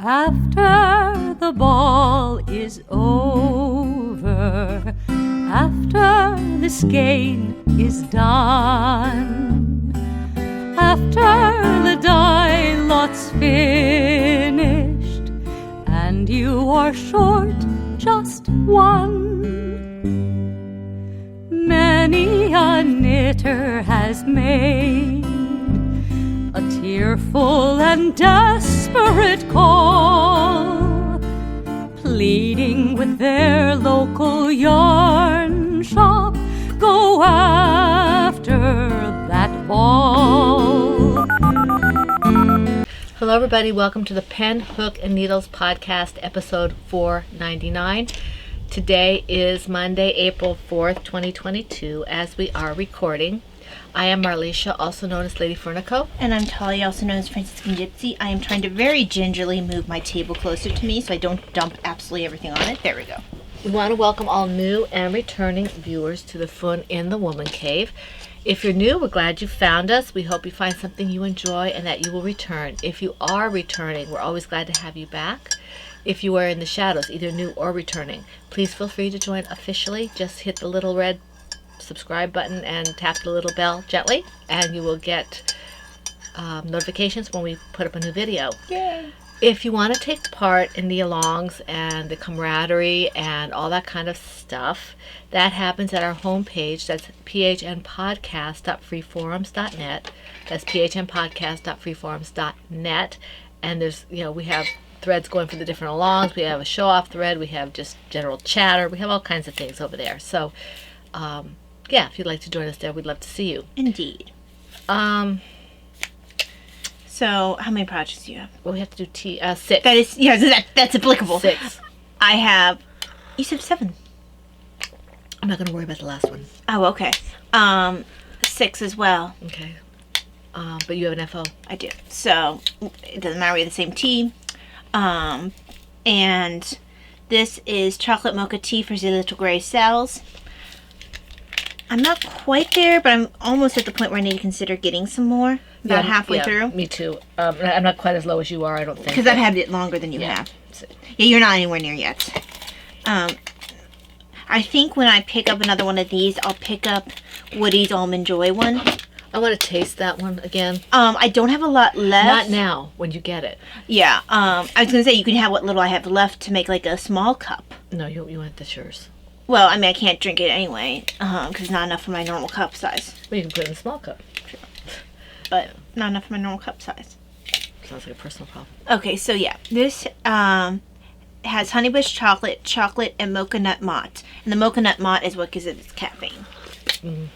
After the ball is over, after the skein is done, after the die lot's finished, and you are short just one, many a knitter has made a tearful and desperate call, pleading with their local yarn shop, go after that ball. Hello everybody, welcome to the Pen, Hook, and Needles podcast, episode 499. Today is Monday, April 4th, 2022, as we are recording. I am Marlisha, also known as Lady Furnico. And I'm Talia, also known as Franciscan Gypsy. I am trying to very gingerly move my table closer to me so I don't dump absolutely everything on it. There we go. We want to welcome all new and returning viewers to the Fun in the Woman Cave. If you're new, we're glad you found us. We hope you find something you enjoy and that you will return. If you are returning, we're always glad to have you back. If you are in the shadows, either new or returning, please feel free to join officially. Just hit the little red subscribe button and tap the little bell gently, and you will get notifications when we put up a new video. Yay! If you want to take part in the alongs and the camaraderie and all that kind of stuff, that happens at our homepage. That's phnpodcast.freeforums.net. That's phnpodcast.freeforums.net. And there's, we have threads going for the different alongs. We have a show-off thread. We have just general chatter. We have all kinds of things over there. So, yeah, if you'd like to join us there, we'd love to see you. Indeed. So, how many projects do you have? Well, we have to do 6. That is, that's applicable. 6. I have, you said 7. I'm not going to worry about the last one. Oh, okay. 6 as well. Okay. But you have an FO. I do. So, it doesn't matter, we have the same tea. And this is chocolate mocha tea for the little gray cells. I'm not quite there, but I'm almost at the point where I need to consider getting some more. About halfway through. Me too. I'm not quite as low as you are, I don't think. Because I've had it longer than you have. Yeah, you're not anywhere near yet. I think when I pick up another one of these, I'll pick up Woody's Almond Joy one. I want to taste that one again. I don't have a lot left. Not now, when you get it. Yeah. I was going to say, you can have what little I have left to make like a small cup. No, you want this yours. Well, I mean, I can't drink it anyway, because it's not enough for my normal cup size. Well, you can put it in a small cup. Sure. But not enough for my normal cup size. Sounds like a personal problem. Okay, so yeah, this has honeybush chocolate, and mocha nut mott. And the mocha nut mott is what gives it its caffeine. Mm.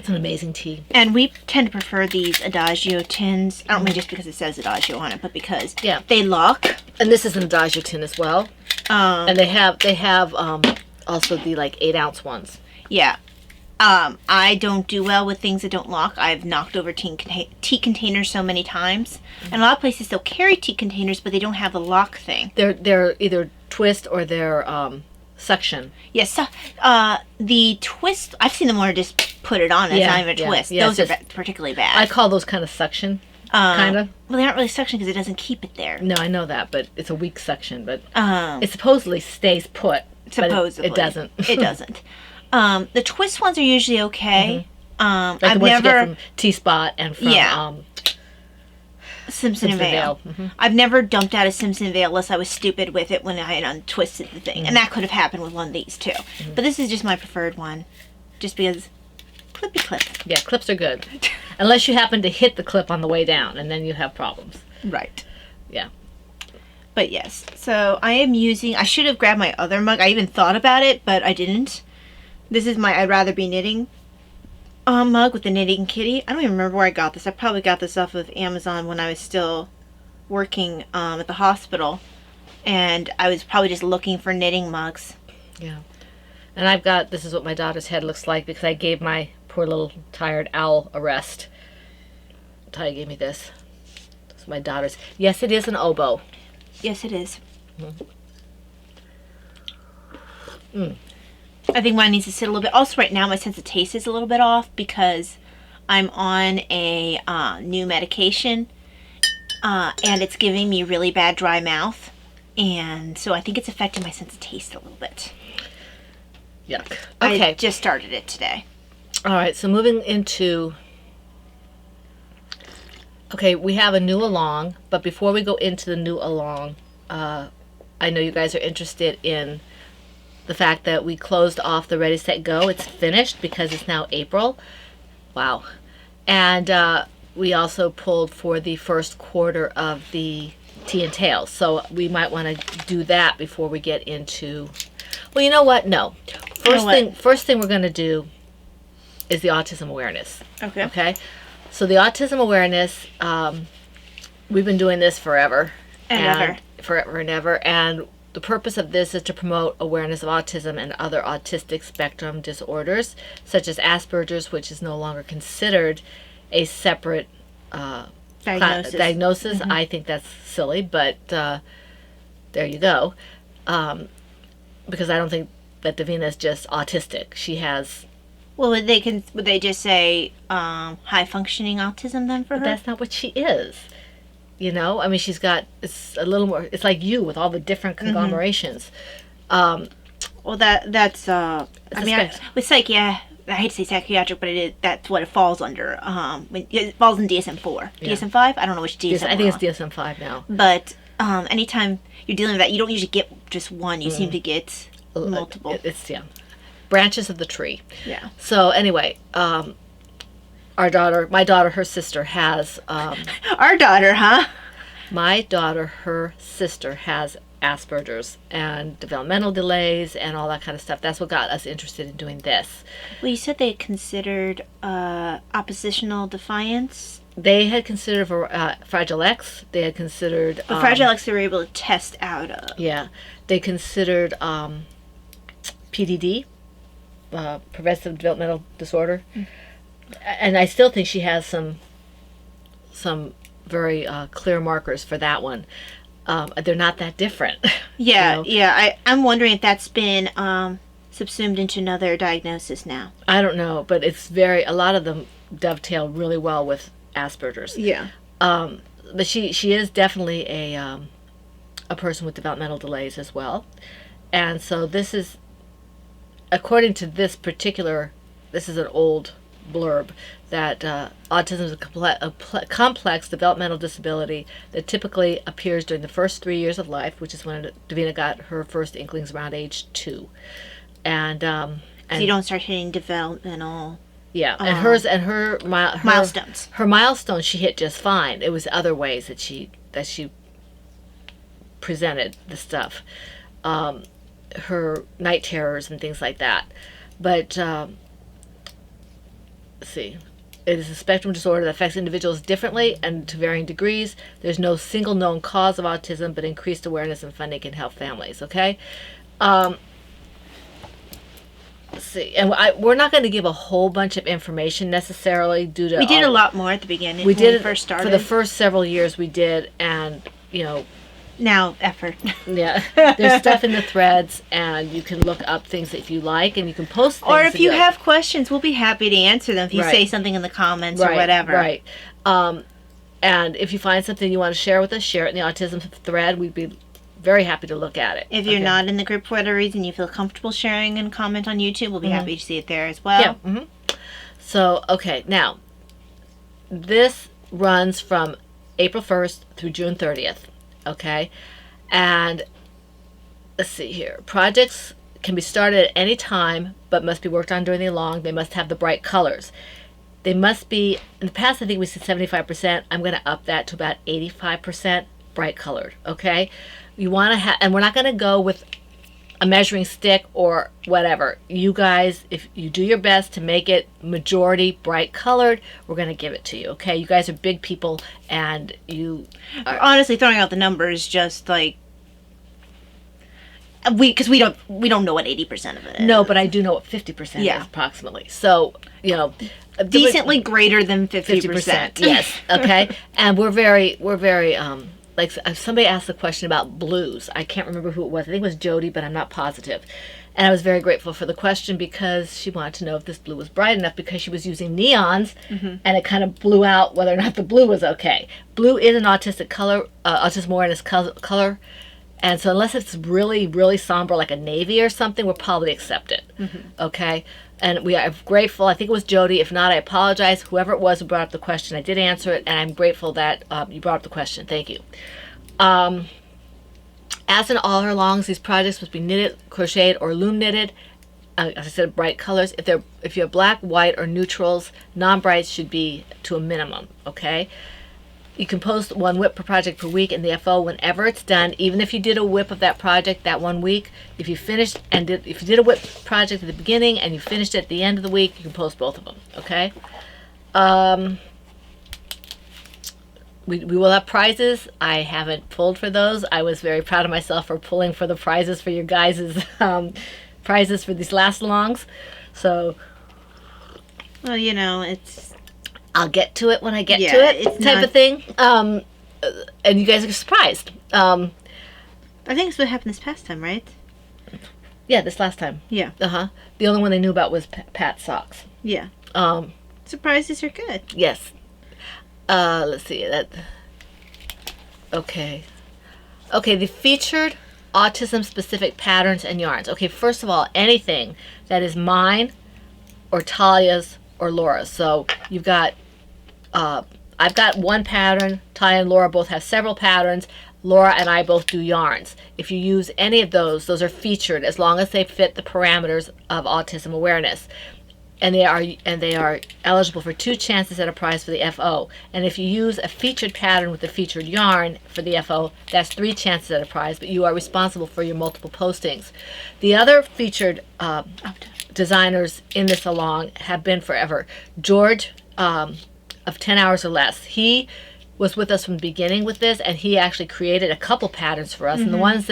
It's an amazing tea. And we tend to prefer these Adagio tins. I don't mean just because it says Adagio on it, but because they lock. And this is an Adagio tin as well. And they have also the like 8-ounce ones. Yeah. I don't do well with things that don't lock. I've knocked over tea containers so many times. And a lot of places still carry tea containers, but they don't have the lock thing. They're either twist or they're suction. Yes. The twist, I've seen them where just put it on. It's not even a twist. Those are particularly bad. I call those kind of suction. Kind of. Well, they aren't really suction because it doesn't keep it there. No, I know that, but it's a weak suction. But it supposedly stays put. Supposedly. But it doesn't. It doesn't. The twist ones are usually okay. Mm-hmm. Like the ones you get from T-Spot and from Simpson and Vale. Mm-hmm. I've never dumped out a Simpson and Vale unless I was stupid with it when I had untwisted the thing. Mm-hmm. And that could have happened with one of these too. Mm-hmm. But this is just my preferred one. Just because clippy clip. Yeah, clips are good. Unless you happen to hit the clip on the way down, and then you have problems. Right. Yeah. But yes, so I am using, I should have grabbed my other mug. I even thought about it, but I didn't. This is my I'd Rather Be Knitting mug with the knitting kitty. I don't even remember where I got this. I probably got this off of Amazon when I was still working at the hospital. And I was probably just looking for knitting mugs. Yeah. And I've got, this is what my daughter's head looks like because I gave my poor little tired owl a rest. Talia gave me this. It's my daughter's. Yes, it is an oboe. Yes, it is. Mm-hmm. I think mine needs to sit a little bit. Also, right now, my sense of taste is a little bit off because I'm on a new medication. and it's giving me really bad dry mouth. And so I think it's affecting my sense of taste a little bit. Yuck. I Okay. just started it today. All right. So moving into. Okay, we have a new along, but before we go into the new along, I know you guys are interested in the fact that we closed off the Ready, Set, Go. It's finished because it's now April. Wow. And we also pulled for the first quarter of the Tea and Tails. So we might want to do that before we get into... Well, you know what? No. First thing we're going to do is the autism awareness. Okay. Okay? So the autism awareness, we've been doing this forever. Forever and ever. And the purpose of this is to promote awareness of autism and other autistic spectrum disorders, such as Asperger's, which is no longer considered a separate diagnosis. Mm-hmm. I think that's silly, but there you go. Because I don't think that Davina is just autistic. She has... Well, would they just say high functioning autism then for her? That's not what she is. You know, I mean, she's got, it's a little more, it's like you with all the different conglomerations. Well, that's with I hate to say psychiatric, but that's what it falls under. It falls in DSM-4. Yeah. DSM-5? I don't know which DSM. I think it's DSM-5 now. But anytime you're dealing with that, you don't usually get just one. You seem to get multiple. It's, branches of the tree. Yeah. So anyway, my daughter, her sister has... Our daughter, huh? My daughter, her sister has Asperger's and developmental delays and all that kind of stuff. That's what got us interested in doing this. Well, you said they considered oppositional defiance. They had considered Fragile X. They had considered... Fragile X they were able to test out of. Yeah. They considered PDD, Progressive Developmental Disorder. And I still think she has some very clear markers for that one. They're not that different. Yeah, you know? yeah. I'm wondering if that's been subsumed into another diagnosis now. I don't know, but a lot of them dovetail really well with Asperger's. Yeah. But she is definitely a person with developmental delays as well. And so this is, according to this is an old blurb, that autism is a complex developmental disability that typically appears during the first 3 years of life, which is when Davina got her first inklings around age 2. And So you don't start hitting developmental... Yeah, and her milestones. Her milestones she hit just fine. It was other ways that she presented the stuff, her night terrors and things like that. But let's see, it is a spectrum disorder that affects individuals differently and to varying degrees. There's no single known cause of autism, but increased awareness and funding can help families. Okay. Let's see, and we're not going to give a whole bunch of information necessarily due to... We did a lot more at the beginning. We did when we first started. For the first several years we did, and now effort. Yeah, there's stuff in the threads, and you can look up things that if you like, and you can post things. Or if you have questions, we'll be happy to answer them if you Right. say something in the comments or whatever. Right. And if you find something you want to share with us, share it in the autism thread. We'd be very happy to look at it. If you're Okay. not in the group for whatever reason, you feel comfortable sharing and comment on YouTube, we'll be happy to see it there as well. Yeah. Mm-hmm. So, okay, now, this runs from April 1st through June 30th, okay? And let's see here. Projects can be started at any time, but must be worked on during the along. They must have the bright colors. They must be, in the past I think we said 75%. I'm going to up that to about 85% bright colored, okay? You want to have, and we're not going to go with a measuring stick or whatever. You guys, if you do your best to make it majority bright colored, we're going to give it to you, okay? You guys are big people, and you are... Honestly, throwing out the numbers just like... Because we don't know what 80% of it is. No, but I do know what 50% Yeah. is approximately. So, Decently greater than 50%. Yes, okay? And we're very like somebody asked a question about blues. I can't remember who it was. I think it was Jody, but I'm not positive. And I was very grateful for the question because she wanted to know if this blue was bright enough because she was using neons and it kind of blew out whether or not the blue was okay. Blue is an autistic color, autism awareness color. And so unless it's really, really somber, like a navy or something, we'll probably accept it. Okay? And we are grateful. I think it was Jody. If not, I apologize. Whoever it was who brought up the question, I did answer it, and I'm grateful that you brought up the question. Thank you. As in all her longs, these projects must be knitted, crocheted, or loom knitted. As I said, bright colors. If you have black, white, or neutrals, non-brights should be to a minimum. Okay. You can post 1 WIP per project per week in the FO whenever it's done. Even if you did a WIP of that project that 1 week, if you did a WIP project at the beginning and you finished it at the end of the week, you can post both of them. Okay. We will have prizes. I haven't pulled for those. I was very proud of myself for pulling for the prizes for your guys' prizes for these last longs. So, Well, you know, it's... I'll get to it when I get Yeah, to it, it's type not- of thing. And you guys are surprised. I think it's what happened this past time, right? Yeah, this last time. Yeah. The only one they knew about was Pat's socks. Yeah. Um, Surprises are good. yes. Let's see that. Okay. Okay, the featured autism-specific patterns and yarns. Okay, first of all, anything that is mine or Talia's or Laura's. So you've got, I've got one pattern. Talia and Laura both have several patterns. Laura and I both do yarns. If you use any of those are featured as long as they fit the parameters of autism awareness. And they are eligible for 2 chances at a prize for the FO. And if you use a featured pattern with a featured yarn for the FO, that's 3 chances at a prize, but you are responsible for your multiple postings. The other featured designers in this along have been forever. George of 10 Hours or Less. He was with us from the beginning with this, and he actually created a couple patterns for us. And the one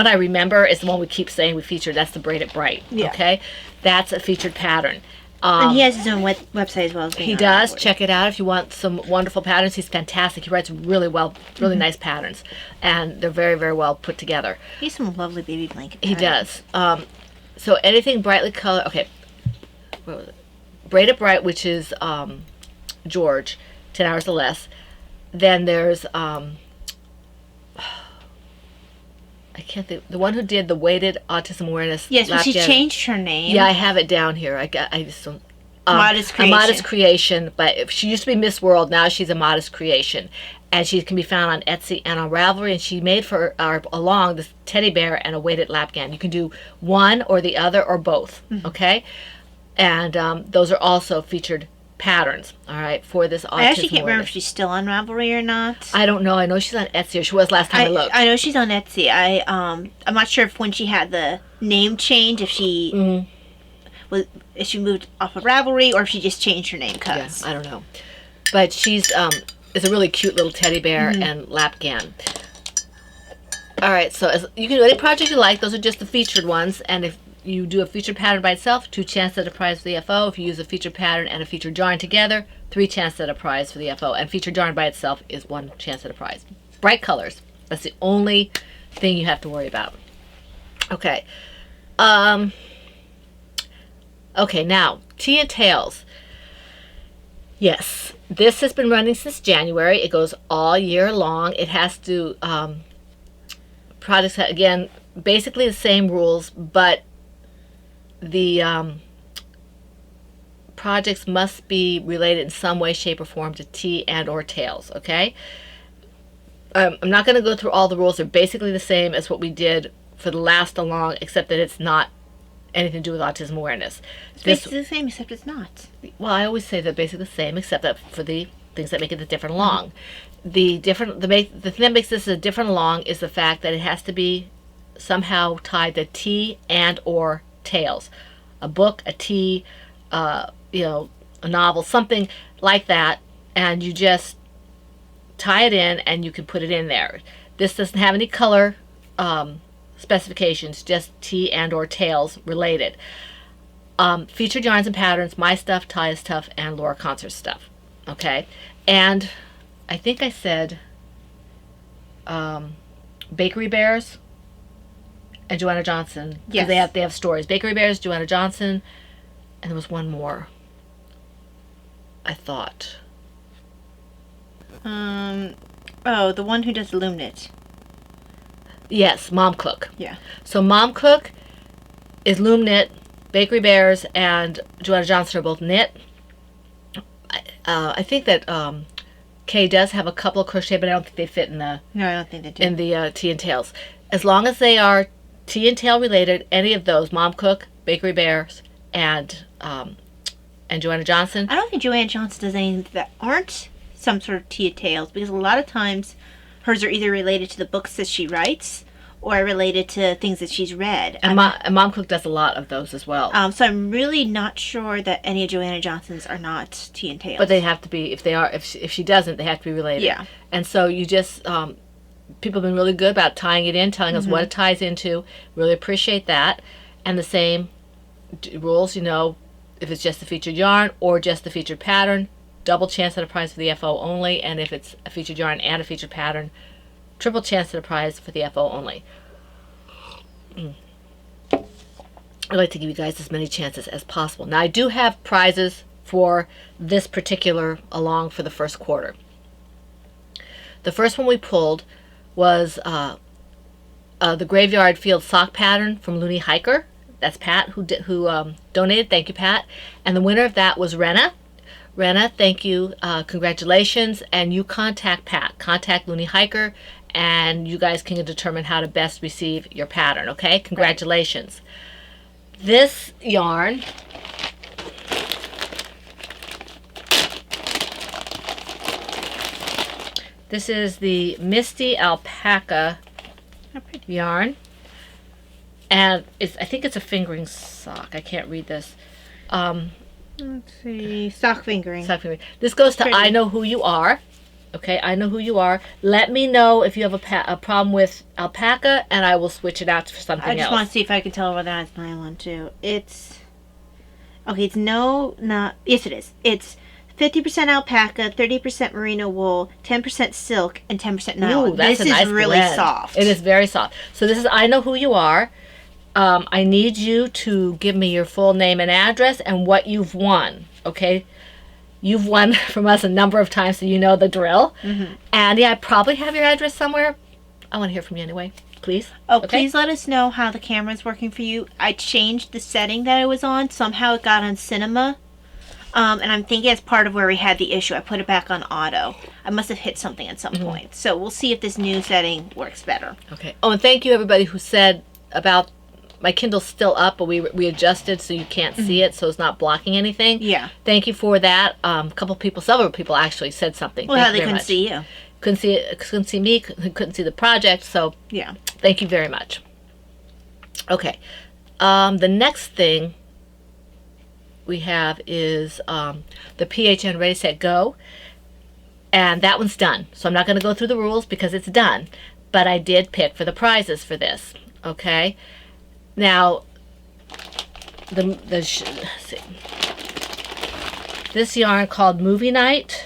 I remember is the one we keep saying we featured. That's the Braided Bright. Yeah. Okay, that's a featured pattern. And he has his own website as well. As being He on does. Upwork. Check it out if you want some wonderful patterns. He's fantastic. He writes really well, really nice patterns, and they're very, very well put together. He has some lovely baby blanket He patterns. does. So anything brightly colored. Okay, what was it? Braided Bright, which is George, 10 Hours or Less. Then there's I can't think. The one who did the weighted autism awareness. Yes, but she lap dance. changed her name. Yeah, I have it down here. I just don't. Modest A Creation. Modest Creation, but if she used to be Miss World, now she's a Modest Creation, and she can be found on Etsy and on Ravelry. And she made for our along this teddy bear and a weighted lap gown. You can do one or the other or both. Okay, and those are also featured patterns. All right, for this autism I actually can't remember awareness. if she's still on Ravelry or not. I don't know. I know she's on Etsy, or she was last time I looked. I know she's on Etsy. I'm not sure if when she had the name change, if she if she moved off of Ravelry or if she just changed her name. Yeah, Cause I don't know. But she's is a really cute little teddy bear and lap gown. All right, so you can do any project you like. Those are just the featured ones. And if you do a featured pattern by itself, 2 chances at a prize for the FO. If you use a featured pattern and a featured yarn together, 3 chances at a prize for the FO. And featured yarn by itself is 1 chance at a prize. Bright colors. That's the only thing you have to worry about. Okay. Okay, now, Tea and Tails. Yes, this has been running since January. It goes all year long. It has to, products, again, basically the same rules, but the projects must be related in some way, shape, or form to Tea and or Tails, okay? I'm not going to go through all the rules. They're basically the same as what we did for the last along, except that it's not anything to do with autism awareness. it's basically the same, except it's not. Well, I always say they're basically the same, except that for the things that make it a different along. The thing that makes this a different along is the fact that it has to be somehow tied to Tea and or Tails. A book, a tea, a novel, something like that, and you just tie it in and you can put it in there. This doesn't have any color specifications, just Tea and or Tails related. Featured yarns and patterns, my stuff, Talia's stuff, and Laura Concert's stuff. Okay, and I think I said Bakery Bears and Joanna Johnson. 'Cause Yes. They have stories. Bakery Bears, Joanna Johnson, and there was one more. I thought. Oh, the one who does Lumnit. Yes, Mom Cook. Yeah. So Mom Cook is loom knit. Bakery Bears and Joanna Johnson are both knit. I think that Kay does have a couple of crochet, but I don't think they fit in the No, I don't think they do. tea and tails. As long as they are tea and tail related, any of those, Mom Cook, Bakery Bears, and Joanna Johnson. I don't think Joanne Johnson does anything that aren't some sort of tea tales, because a lot of times hers are either related to the books that she writes or related to things that she's read. And Mom Cook does a lot of those as well. So I'm really not sure that any of Joanna Johnson's are not tea and tales. But they have to be, if she doesn't, they have to be related. Yeah. And so you just, people have been really good about tying it in, telling us what it ties into. Really appreciate that. And the same rules, if it's just the featured yarn or just the featured pattern, double chance at a prize for the FO only. And if it's a featured yarn and a featured pattern, triple chance at a prize for the FO only. I'd like to give you guys as many chances as possible. Now, I do have prizes for this particular along for the first quarter. The first one we pulled was the Graveyard Field sock pattern from Looney Hiker. That's Pat who donated. Thank you, Pat. And the winner of that was Rena. Rena, thank you. Congratulations. And you contact Pat. Contact Looney Hiker, and you guys can determine how to best receive your pattern, okay? Congratulations. Right. This yarn this is the Misty Alpaca yarn. And I think it's a fingering sock. I can't read this. Let's see. Sock fingering. Sock fingering. This goes to Pretty. I Know Who You Are. Okay, I Know Who You Are. Let me know if you have a problem with alpaca, and I will switch it out for something else. I just want to see if I can tell whether it's nylon too. It's okay. It's not. Yes, it is. It's 50% alpaca, 30% merino wool, 10% silk, and 10% nylon. Ooh, that's this a nice is really blend. soft. It is very soft. So this is I Know Who You Are. I need you to give me your full name and address and what you've won. Okay. You've won from us a number of times, so you know the drill. Mm-hmm. And yeah, I probably have your address somewhere. I want to hear from you anyway, please. Oh, okay? Please let us know how the camera's working for you. I changed the setting that it was on. Somehow it got on cinema. And I'm thinking it's part of where we had the issue. I put it back on auto. I must have hit something at some point. So we'll see if this new setting works better. Okay. Oh, and thank you everybody who said about my Kindle's still up, but we adjusted so you can't see it, so it's not blocking anything. Yeah. Thank you for that. Several people actually said something. Well, thank how they you very couldn't much. see you. Couldn't see me, couldn't see the project, so Yeah. thank you very much. Okay. The next thing we have is the PHN Ready, Set, Go. And that one's done. So I'm not going to go through the rules because it's done. But I did pick for the prizes for this. Okay. Now, let's see. This yarn called Movie Night.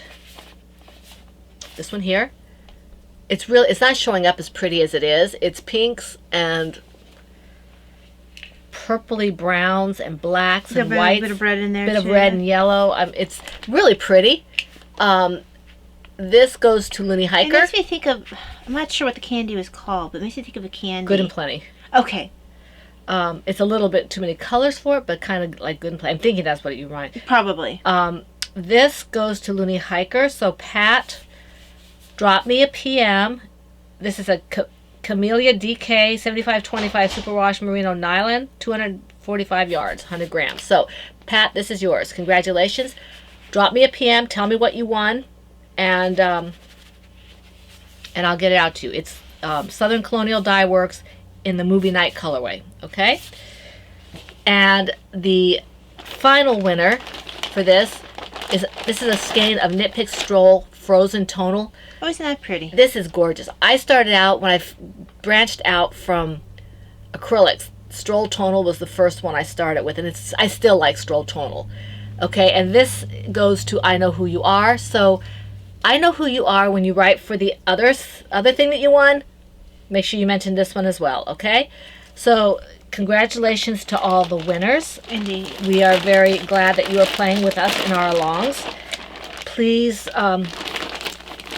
This one here. It's not showing up as pretty as it is. It's pinks and purpley browns and blacks and whites. A bit of red in there. Bit of red and yellow. It's really pretty. This goes to Looney It Hiker. makes me think of, I'm not sure what the candy was called, but it makes me think of a candy. Good and Plenty. Okay. It's a little bit too many colors for it, but kind of like Good and Plenty. I'm thinking that's what you remind. Probably. This goes to Looney Hiker. So Pat, drop me a PM. This is a Camellia DK 7525 Superwash Merino Nylon, 245 yards, 100 grams. So Pat, this is yours. Congratulations. Drop me a PM. Tell me what you won, and I'll get it out to you. It's Southern Colonial Dye Works in the Movie Night colorway. Okay. And the final winner for this is a skein of Knit Pick Stroll Frozen Tonal. Oh, isn't that pretty? This is gorgeous. I started out when I branched out from acrylics. Stroll Tonal was the first one I started with, and I still like Stroll Tonal. Okay, and this goes to I Know Who You Are. So I Know Who You Are when you write for the other thing that you won. Make sure you mention this one as well. Okay. So, congratulations to all the winners. Indeed. We are very glad that you are playing with us in our alongs. Please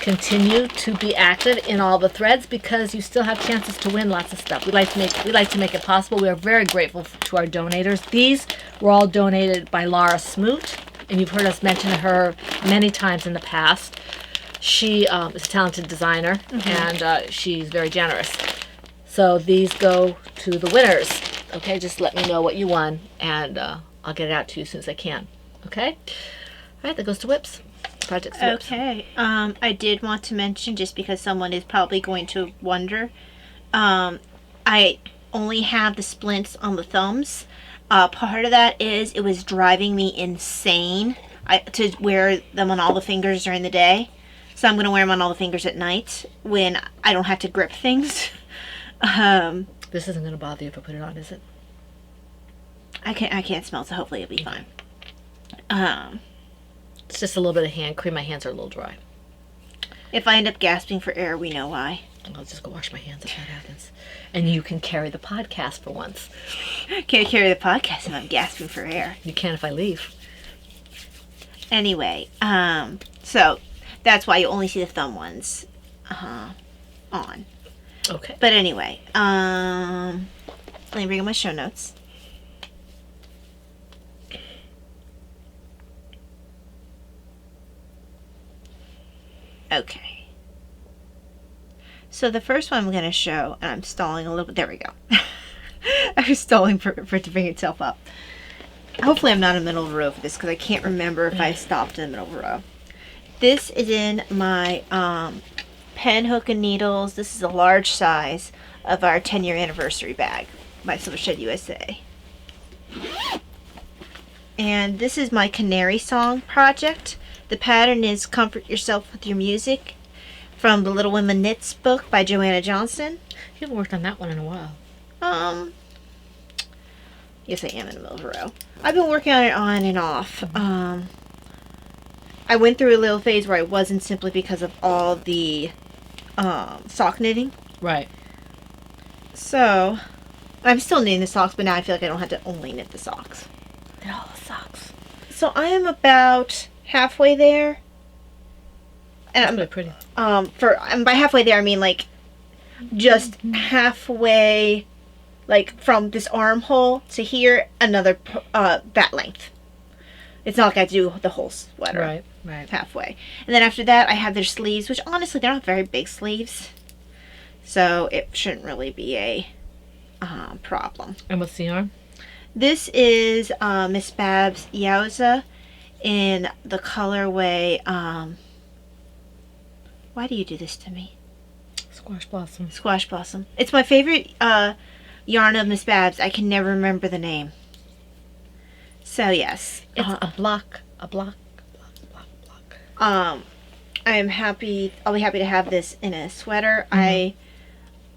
continue to be active in all the threads because you still have chances to win lots of stuff. We like to make it possible. We are very grateful to our donators. These were all donated by Laura Smoot, and you've heard us mention her many times in the past. She is a talented designer, and she's very generous. So these go to the winners. Okay, just let me know what you won, and I'll get it out to you as soon as I can. Okay? All right, that goes to Whips. Project Whips. Okay. I did want to mention, just because someone is probably going to wonder, I only have the splints on the thumbs. Part of that is it was driving me insane to wear them on all the fingers during the day. So I'm going to wear them on all the fingers at night when I don't have to grip things. This isn't going to bother you if I put it on, is it? I can't smell, so hopefully it'll be fine. It's just a little bit of hand cream. My hands are a little dry. If I end up gasping for air, we know why. I'll just go wash my hands if that happens. And you can carry the podcast for once. Can't carry the podcast if I'm gasping for air. You can if I leave. Anyway, so that's why you only see the thumb ones on. Okay. But anyway, let me bring up my show notes. Okay. So the first one I'm going to show, and I'm stalling a little bit. There we go. I was stalling for it to bring itself up. Hopefully I'm not in the middle of a row for this because I can't remember if I stopped in the middle of a row. This is in my pen, hook, and needles. This is a large size of our 10-year anniversary bag by Silvershed USA. And this is my Canary Song project. The pattern is Comfort Yourself with Your Music from the Little Women Knits book by Joanna Johnson. You haven't worked on that one in a while. Yes, I am in the middle of a row. I've been working on it on and off. I went through a little phase where I wasn't simply because of all the sock knitting. Right. So, I'm still knitting the socks, but now I feel like I don't have to only knit the socks. Knit all the socks. So I am about halfway there. And That's really pretty. by halfway there I mean like just halfway, like from this armhole to here, another that length. It's not like I do the whole sweater. Right, right. Halfway. And then after that I have their sleeves, which honestly they're not very big sleeves. So it shouldn't really be a problem. And what's the yarn? This is Miss Babs Yowza in the colorway, why do you do this to me? Squash Blossom. Squash Blossom. It's my favorite yarn of Miss Babs. I can never remember the name. So yes. It's a block. I am happy. I'll be happy to have this in a sweater. I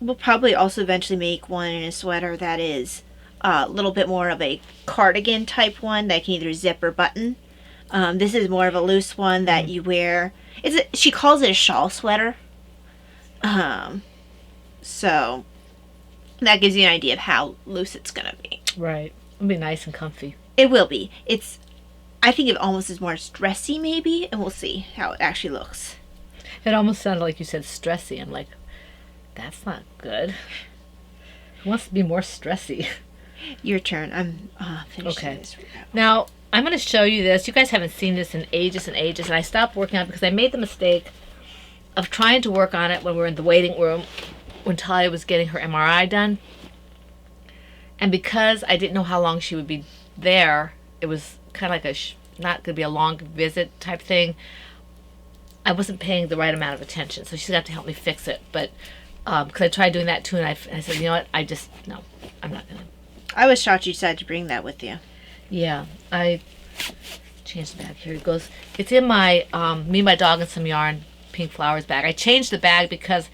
will probably also eventually make one in a sweater that is a little bit more of a cardigan type one that can either zip or button. This is more of a loose one that you wear. She calls it a shawl sweater. So that gives you an idea of how loose it's gonna be. Right. It'll be nice and comfy. It will be. I think it almost is more dressy maybe, and we'll see how it actually looks. It almost sounded like you said stressy. I'm like, that's not good. Who wants to be more stressy? Your turn. I'm finishing this right now. Now, I'm going to show you this. You guys haven't seen this in ages and ages, and I stopped working on it because I made the mistake of trying to work on it when we were in the waiting room when Talia was getting her MRI done. And because I didn't know how long she would be there, it was kind of like not going to be a long visit type thing. I wasn't paying the right amount of attention, so she's going to have to help me fix it. But because I tried doing that too, and I said, you know what, no, I'm not going to. I was shocked you decided to bring that with you. Yeah, I changed the bag. Here it goes. It's in my Me, My Dog, and Some Yarn Pink Flowers bag. I changed the bag because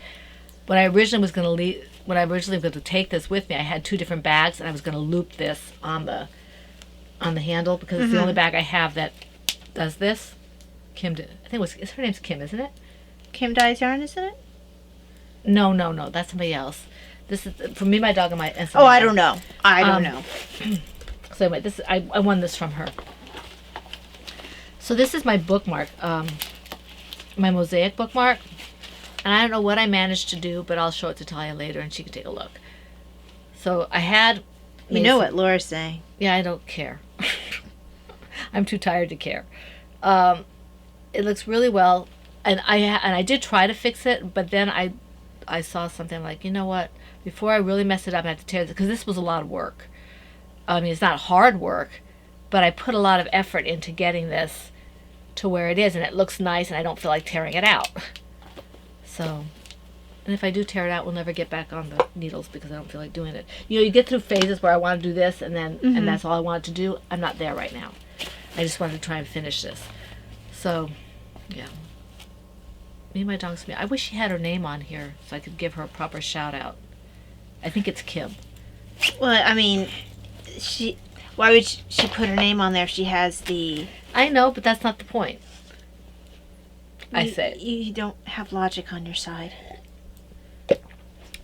when I originally was going to take this with me, I had two different bags, and I was going to loop this on the handle because it's the only bag I have that does this. Kim did. I think her name's Kim, isn't it? Kim Dyes Yarn, isn't it? No, that's somebody else. This is for me, my dog, and my. And Oh, I don't know. I don't Um, know. So anyway, this I won this from her. So this is my bookmark, my mosaic bookmark, and I don't know what I managed to do, but I'll show it to Talia later, and she can take a look. So I had. You know what Laura's saying. Yeah, I don't care. I'm too tired to care. It looks really well, and I did try to fix it, but then I saw something like, you know what? Before I really mess it up, I have to tear it because this was a lot of work. I mean, it's not hard work, but I put a lot of effort into getting this to where it is, and it looks nice, and I don't feel like tearing it out. So, and if I do tear it out, we'll never get back on the needles because I don't feel like doing it. You know, you get through phases where I want to do this, and then and that's all I wanted to do. I'm not there right now. I just wanted to try and finish this. So, yeah. Me and my dog's me. I wish she had her name on here so I could give her a proper shout out. I think it's Kim. Well, I mean, why would she put her name on there if she has the... I know, but that's not the point. I say. You don't have logic on your side.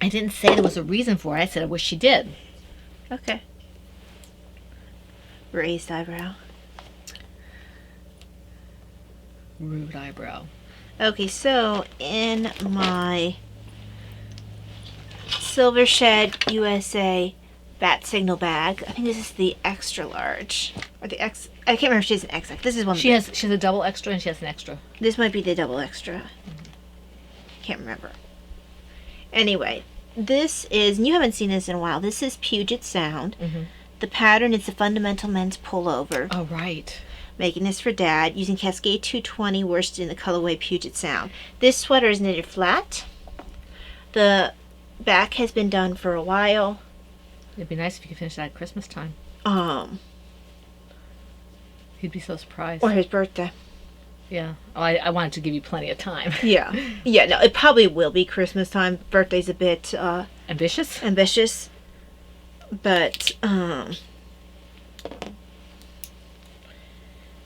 I didn't say there was a reason for it. I said I wish she did. Okay. Raised eyebrow. Rude eyebrow. Okay, so in my Silver Shed USA Bat Signal bag, I think this is the extra large. Or the X... I can't remember if she has an XX. This is one. She has a double extra and she has an extra. This might be the double extra. Can't remember. Anyway, this is, and you haven't seen this in a while, this is Puget Sound. The pattern is the Fundamental Men's Pullover. Oh, right. Making this for Dad, using Cascade 220 worsted in the colorway Puget Sound. This sweater is knitted flat. The back has been done for a while. It'd be nice if you could finish that at Christmas time. He'd be so surprised. Or his birthday. Yeah. Oh, I wanted to give you plenty of time. Yeah. Yeah, no, it probably will be Christmas time. Birthday's a bit Ambitious? ambitious. But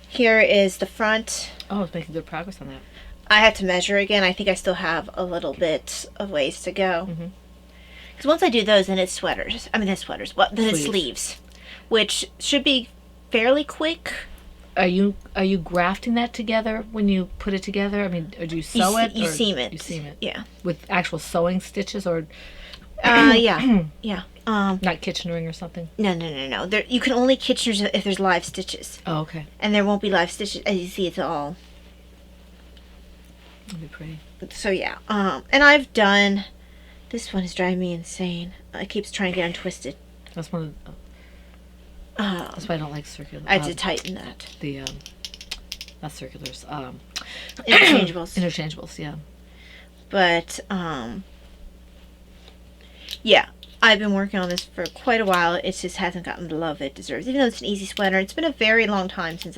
here is the front. Oh, it's making good progress on that. I have to measure again. I think I still have a little bit of ways to go. Because once I do those, then it's sweaters. I mean, it's sweaters. Well, then it's sleeves, which should be fairly quick. Are you grafting that together when you put it together? I mean, or do you sew it? You or seam it. You seam it. Yeah. With actual sewing stitches or Yeah. Yeah. not Kitchenering or something? No. There, you can only Kitcheners if there's live stitches. Oh, okay. And there won't be live stitches. As you see, it's all... That'd be pretty. So, yeah. And I've done... This one is driving me insane. It keeps trying to get untwisted. That's one of that's why I don't like circular. I had to tighten that. The not circulars. Interchangeables. Interchangeables, yeah. But, yeah. I've been working on this for quite a while. It just hasn't gotten the love it deserves. Even though it's an easy sweater, it's been a very long time since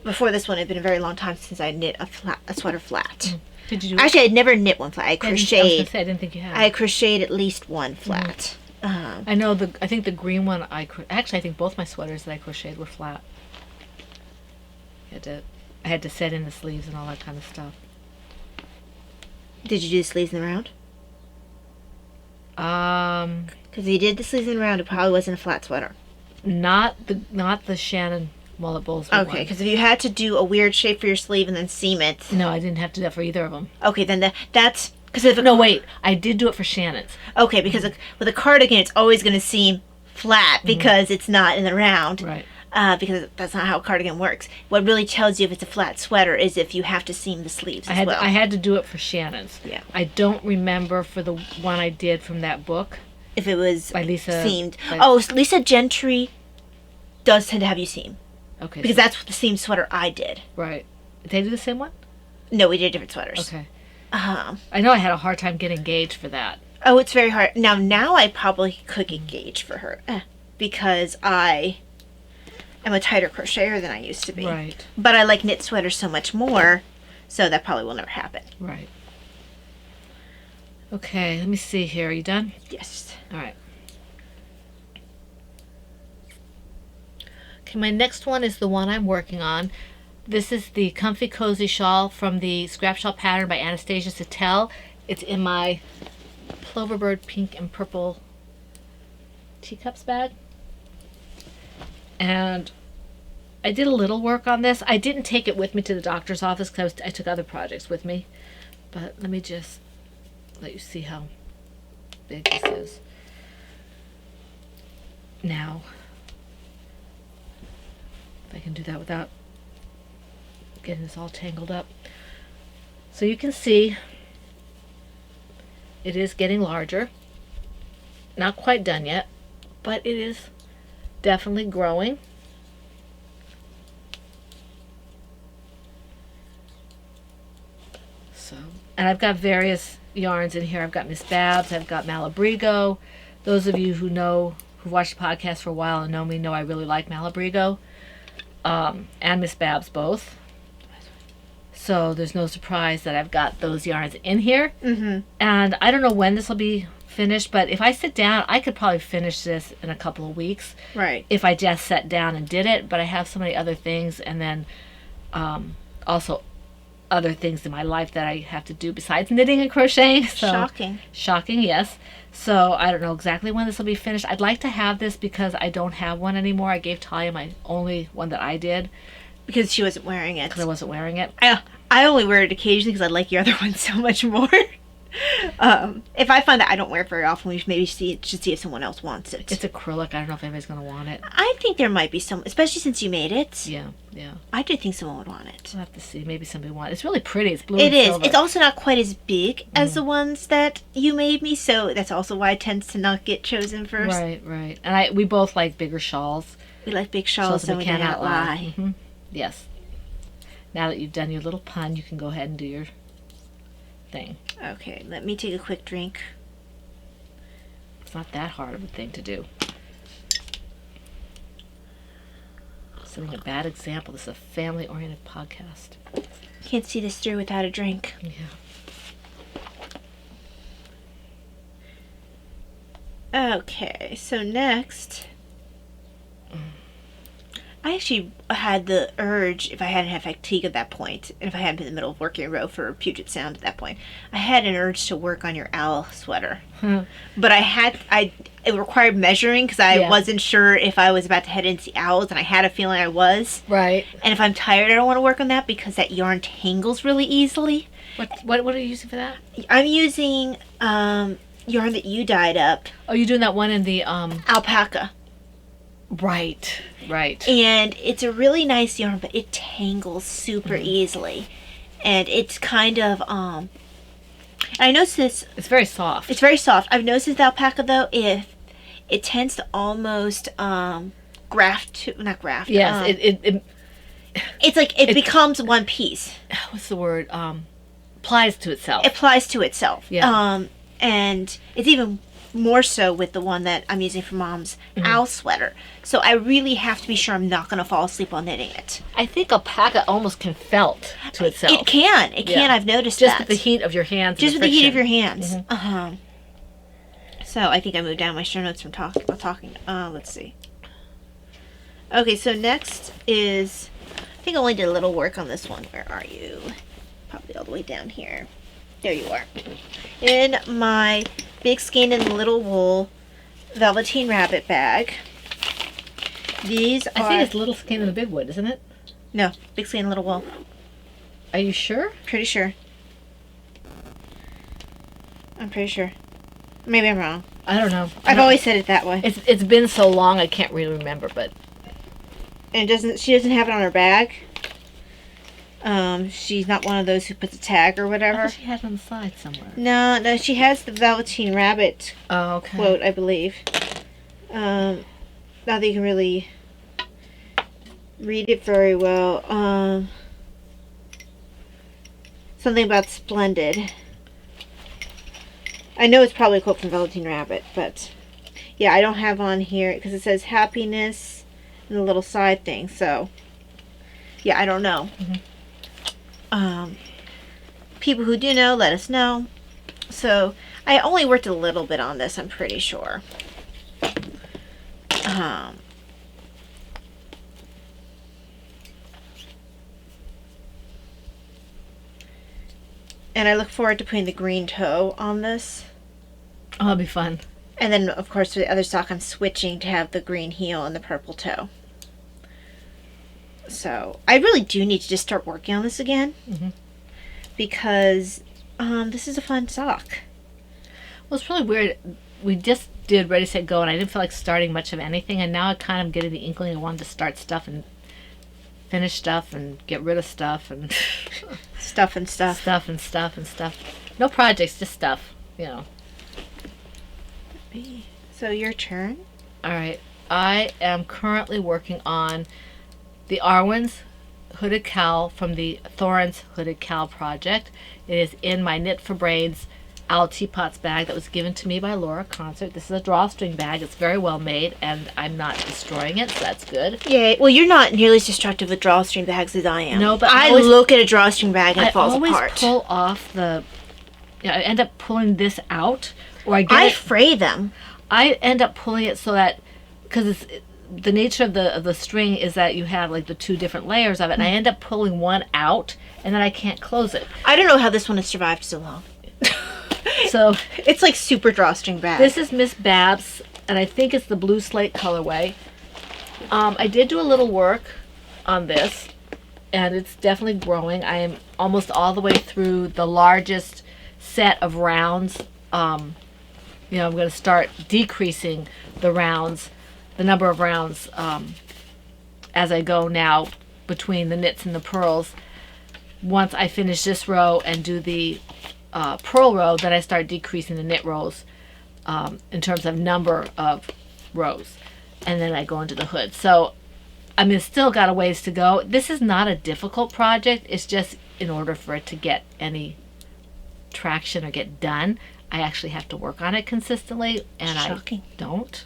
before this one, it had been a very long time since I knit a sweater flat. Did you do Actually, I'd never knit one flat. I I was crocheted. gonna say, I didn't think you had. I crocheted at least one flat. I know I think the green one actually I think both my sweaters that I crocheted were flat. I had to set in the sleeves and all that kind of stuff. Did you do the sleeves in the round? Because if you did the sleeves in the round, it probably wasn't a flat sweater. Not the Shannon Mullet Bowles. Okay, because if you had to do a weird shape for your sleeve and then seam it. No, I didn't have to do that for either of them. Okay, then that's because No, wait, I did do it for Shannon's. Okay, because with a cardigan, it's always going to seem flat because it's not in the round. Right. Because that's not how a cardigan works. What really tells you if it's a flat sweater is if you have to seam the sleeves as well. I had to do it for Shannon's. Yeah. I don't remember for the one I did from that book. If it was By Lisa, seamed. Oh, Lisa Gentry does tend to have you seam. Okay. Because that's the seam sweater I did. Right. Did they do the same one? No, we did different sweaters. Okay. I know I had a hard time getting gauge for that. Oh, it's very hard. Now I probably could get gauge for her. Because I am a tighter crocheter than I used to be. Right. But I like knit sweaters so much more, so that probably will never happen. Right. Okay, let me see here. Are you done? Yes. All right. Okay, my next one is the one I'm working on. This is the Comfy Cozy Shawl from the Scrap Shawl pattern by Anastasia Sattel. It's in my Ploverbird pink and purple teacups bag. And I did a little work on this. I didn't take it with me to the doctor's office because I took other projects with me. But let me just let you see how big this is. Now, if I can do that without getting this all tangled up. So you can see it is getting larger. Not quite done yet, but it is definitely growing. So, and I've got various yarns in here. I've got Miss Babs, I've got Malabrigo. Those of you who who've watched the podcast for a while and know me know I really like Malabrigo. And Miss Babs both. So there's no surprise that I've got those yarns in here. Mm-hmm. And I don't know when this will be finished, but if I sit down, I could probably finish this in a couple of weeks. Right. If I just sat down and did it, but I have so many other things, and then also other things in my life that I have to do besides knitting and crocheting. So, Shocking. Shocking, yes. So I don't know exactly when this will be finished. I'd like to have this because I don't have one anymore. I gave Talia my only one that I did Because she wasn't wearing it. because I wasn't wearing it. I only wear it occasionally because I like your other one so much more. If I find that I don't wear it very often, we should maybe should see if someone else wants it. It's acrylic. I don't know if anybody's going to want it. I think there might be some, especially since you made it. Yeah, yeah. I do think someone would want it. We'll have to see. Maybe somebody wants it. It's really pretty. It's blue It and is. silver. It's also not quite as big as the ones that you made me, so that's also why it tends to not get chosen first. Right, right. And we both like bigger shawls. We like big shawls, so we cannot lie. Mm-hmm. Yes. Now that you've done your little pun, you can go ahead and do your thing. Okay, let me take a quick drink. It's not that hard of a thing to do. Setting a bad example. This is a family-oriented podcast. Can't see this through without a drink. Yeah. Okay, so next, I actually had the urge, if I hadn't had fatigue at that point, and if I hadn't been in the middle of working a row for Puget Sound at that point, I had an urge to work on your owl sweater. But it required measuring because I Yeah. wasn't sure if I was about to head into the owls, and I had a feeling I was. Right. And if I'm tired, I don't want to work on that because that yarn tangles really easily. What are you using for that? I'm using yarn that you dyed up, Oh, you're doing that one in the alpaca. Right. Right. And it's a really nice yarn, but it tangles super easily. And it's kind of, I noticed this, It's very soft. it's very soft. I've noticed with alpaca, though, if it tends to almost, graft to, not graft. Yes. It it's like, it becomes one piece. what's the word? Applies to itself. It applies to itself. Yeah. And it's even more so with the one that I'm using for Mom's owl sweater. So I really have to be sure I'm not going to fall asleep while knitting it. I think alpaca almost can felt to itself. It can. It can. Yeah. I've noticed Just that. with the heat of your hands. Just and with the heat of friction. your hands. So I think I moved down my show notes from talking. Let's see. Okay, so next is, I think I only did a little work on this one. Where are you? Probably all the way down here. There you are. In my Big Skein and Little Wool Velveteen Rabbit bag. These are... I think it's Little Skein and the Big Wood, isn't it? No, Big Skein and Little Wool. Are you sure? Pretty sure. I'm pretty sure. Maybe I'm wrong. I don't know. I've always said it that way. It's been so long I can't really remember, but And she doesn't have it on her bag. She's not one of those who puts a tag or I whatever. thought she had it on the side somewhere. No, she has the Velveteen Rabbit Oh, okay. quote, I believe. Not that you can really read it very well. Something about splendid. I know it's probably a quote from Velveteen Rabbit, but yeah, I don't have on here because it says happiness and a little side thing. So yeah, I don't know. People who do know, let us know. So I only worked a little bit on this, I'm pretty sure. And I look forward to putting the green toe on this. Oh, that'll be fun. And then, of course, for the other sock, I'm switching to have the green heel and the purple toe. So, I really do need to just start working on this again. Mhm. Because this is a fun sock. Well, it's really weird. We just did Ready, Set, Go, and I didn't feel like starting much of anything, and now I kind of getting the inkling I wanted to start stuff and finish stuff and get rid of stuff and Stuff and stuff. stuff and stuff and stuff. No projects, just stuff, you know. So, your turn. All right. I am currently working on the Arwen's hooded cowl from the Thorns hooded cowl project. It is in my Knit for Brains Owl Teapots bag that was given to me by Laura Concert. This is a drawstring bag. It's very well made, and I'm not destroying it, so that's good. Yeah, well, you're not nearly as destructive with drawstring bags as I am. No, but I always- look at a drawstring bag and I it falls always apart. pull off the... You know, I end up pulling this out, or I get I it... fray them. I end up pulling it so that... Because the nature of the string is that you have like the two different layers of it, and I end up pulling one out, and then I can't close it. I don't know how this one has survived so long. So It's like super drawstring bag. this is Miss Babs, and I think it's the blue slate colorway. I did do a little work on this, and it's definitely growing. I am almost all the way through the largest set of rounds. I'm going to start decreasing the rounds, the number of rounds, as I go now between the knits and the purls. Once I finish this row and do the purl row, then I start decreasing the knit rows in terms of number of rows, and then I go into the hood. So I mean, it's still got a ways to go. This is not a difficult project. It's just in order for it to get any traction or get done, I actually have to work on it consistently, and Shocking. I don't.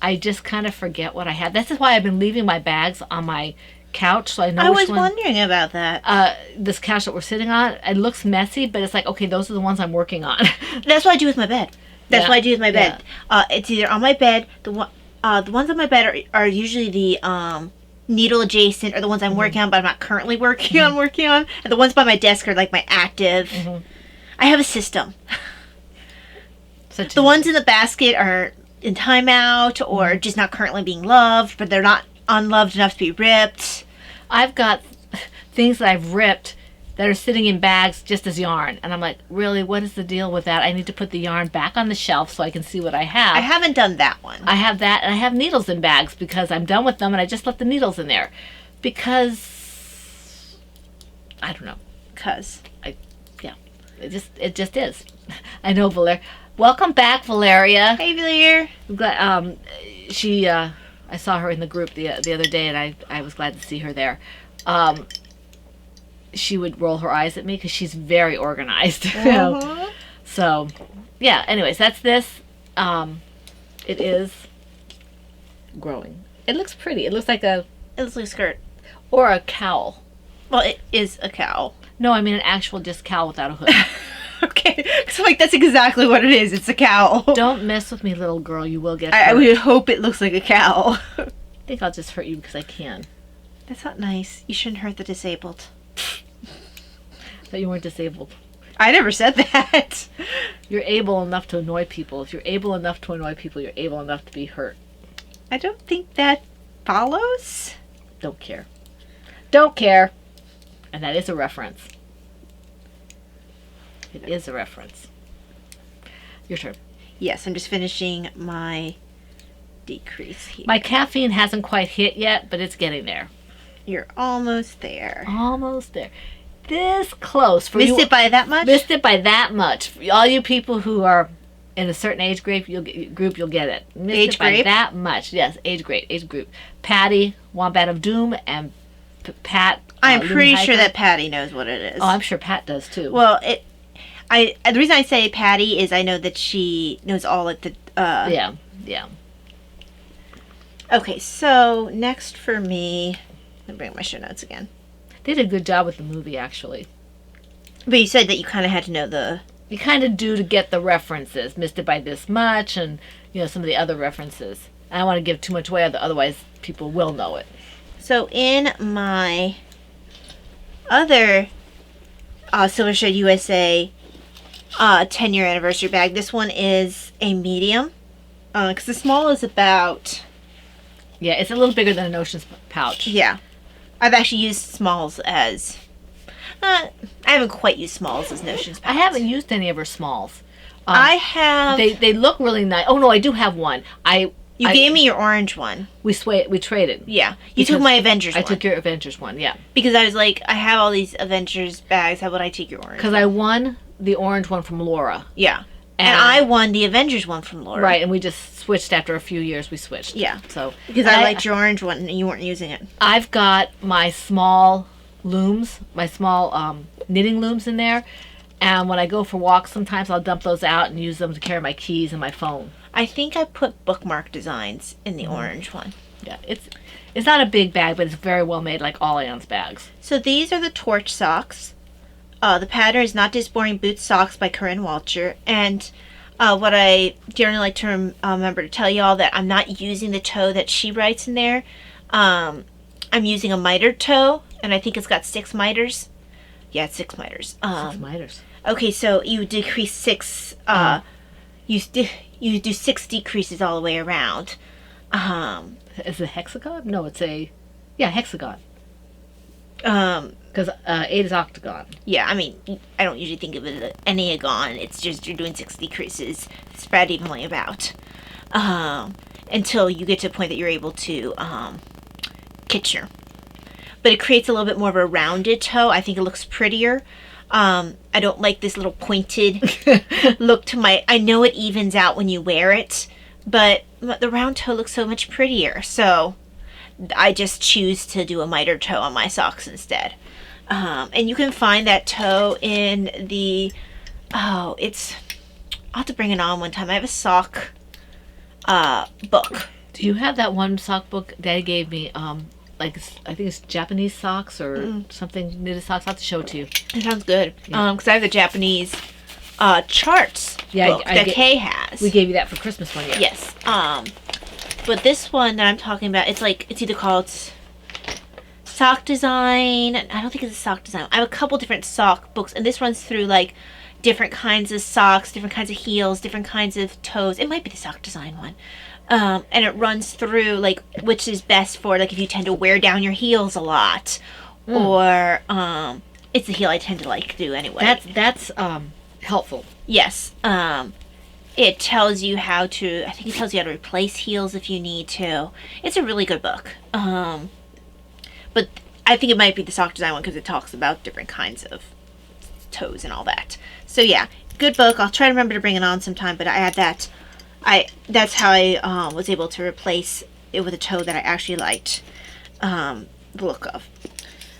I just kind of forget what I had. This is why I've been leaving my bags on my couch, so I know I which was one. wondering about that. This couch that we're sitting on, it looks messy, but it's like, okay, those are the ones I'm working on. That's what I do with my bed. That's Yeah. what I do with my bed. It's either on my bed. The ones on my bed are usually the needle adjacent, or the ones I'm working on, but I'm not currently working on. And the ones by my desk are like my active. I have a system. Such The a- ones in the basket are in timeout or just not currently being loved, but they're not unloved enough to be ripped. I've got things that I've ripped that are sitting in bags just as yarn, and I'm like, really, what is the deal with that? I need to put the yarn back on the shelf so I can see what I have. I haven't done that one. I have that, and I have needles in bags because I'm done with them, and I just left the needles in there because I don't know. It just is. I know, Valeria. Welcome back, Valeria. Hey, Villier. I'm glad. I saw her in the group the other day, and I was glad to see her there. She would roll her eyes at me because she's very organized. You know? So, yeah. Anyways, that's this. It is growing. It looks pretty. It looks like It looks like a skirt. or a cowl. Well, it is a cowl. No, I mean an actual just cowl without a hood. Okay. So, like, that's exactly what it is. It's a cowl. Don't mess with me, little girl. You will get I hurt. would hope it looks like a cowl. I think I'll just hurt you because I can. That's not nice. You shouldn't hurt the disabled. But you weren't disabled. I never said that. You're able enough to annoy people. If you're able enough to annoy people, you're able enough to be hurt. I don't think that follows. Don't care. Don't care. And that is a reference. It is a reference. Your turn. Yes, I'm just finishing my decrease here. My caffeine hasn't quite hit yet, but it's getting there. You're almost there. Almost there. This close. For Missed you, it by that much? missed it by that much. For all you people who are in a certain age group, you'll get it. Missed Age it by group? that much. Yes, age group. Patty, Wombat of Doom, and Pat. I'm Loon pretty sure Hiker. that Patty knows what it is. Oh, I'm sure Pat does too. Well, the reason I say Patty is I know that she knows all at the. yeah. Okay, so next for me, let me bring up my show notes again. They did a good job with the movie, actually. But you said that you kind of had to know the. You kind of do to get the references. Missed it by this much, and some of the other references. I don't want to give too much away, otherwise people will know it. So in my other Silver Shed USA 10-year anniversary bag. This one is a medium. Because the small is about... Yeah, it's a little bigger than an Ocean's pouch. Yeah. I've actually used smalls as... I haven't quite used smalls as Notions pouch. I haven't used any of her smalls. I have... They look really nice. Oh no, I do have one. You gave me your orange one. We traded. Yeah. You took my Avengers one. I took your Avengers one, yeah. Because I was like, I have all these Avengers bags. How would I take your orange? Because I won the orange one from Laura. Yeah. And I won the Avengers one from Laura. Right, and we just switched after a few years. We switched. Yeah. So because I liked your orange one and you weren't using it. I've got my small looms, my small knitting looms in there. And when I go for walks, sometimes I'll dump those out and use them to carry my keys and my phone. I think I put bookmark designs in the orange one. Yeah, it's not a big bag, but it's very well made, like all Anne's bags. So these are the Torch socks. The pattern is Not Just Boring Boots Socks by Corinne Walcher. And what I generally like to remember to tell y'all that I'm not using the toe that she writes in there. I'm using a mitered toe, and I think it's got 6 miters. Yeah, it's 6 miters. 6 miters. Okay, so you decrease 6. You do 6 decreases all the way around. Is it a hexagon? No, it's a hexagon. Um, Because 8 is octagon. Yeah, I mean, I don't usually think of it as an enneagon. It's just you're doing 6 decreases spread evenly about. Until you get to a point that you're able to Kitchener. But it creates a little bit more of a rounded toe. I think it looks prettier. I don't like this little pointed look to my... I know it evens out when you wear it, but the round toe looks so much prettier. So I just choose to do a mitered toe on my socks instead. And you can find that toe in the... I'll have to bring it on one time. I have a sock book. Do you have that one sock book Daddy gave me? I think it's Japanese socks or something, knitted socks. I'll have to show it to you. It sounds good. Because I have the Japanese charts book that Kay has. We gave you that for Christmas one year. Yes. But this one that I'm talking about, it's either called sock design. I don't think it's a sock design. I have a couple different sock books, and this runs through like different kinds of socks, different kinds of heels, different kinds of toes. It might be the sock design one. And it runs through like which is best for like if you tend to wear down your heels a lot, or it's the heel I tend to like to do anyway. That's helpful. Yes. It tells you how to. I think it tells you how to replace heels if you need to. It's a really good book. But I think it might be the sock design one because it talks about different kinds of toes and all that. So yeah, good book. I'll try to remember to bring it on sometime. But I had that. That's how I was able to replace it with a toe that I actually liked the look of.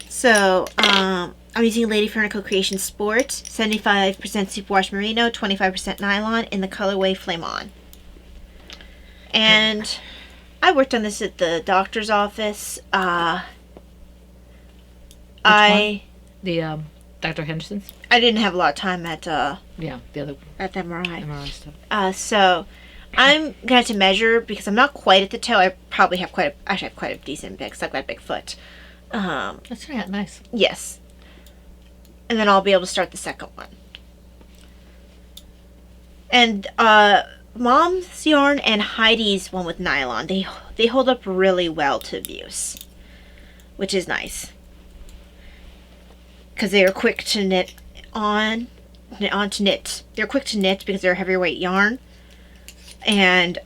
So I'm using Lady Furnicle Creation Sport, 75% superwash merino, 25% nylon in the colorway Flame On. And I worked on this at the doctor's office. The Dr. Henderson's? I didn't have a lot of time at the other at the MRI. MRI stuff. So I'm gonna have to measure because I'm not quite at the toe. I probably have quite a decent big, because I've got a big foot. That's really nice. Yes. And then I'll be able to start the second one. And Mom's yarn and Heidi's one with nylon, they hold up really well to abuse, which is nice. Because they are quick to knit to knit. They're quick to knit because they're heavier weight yarn. And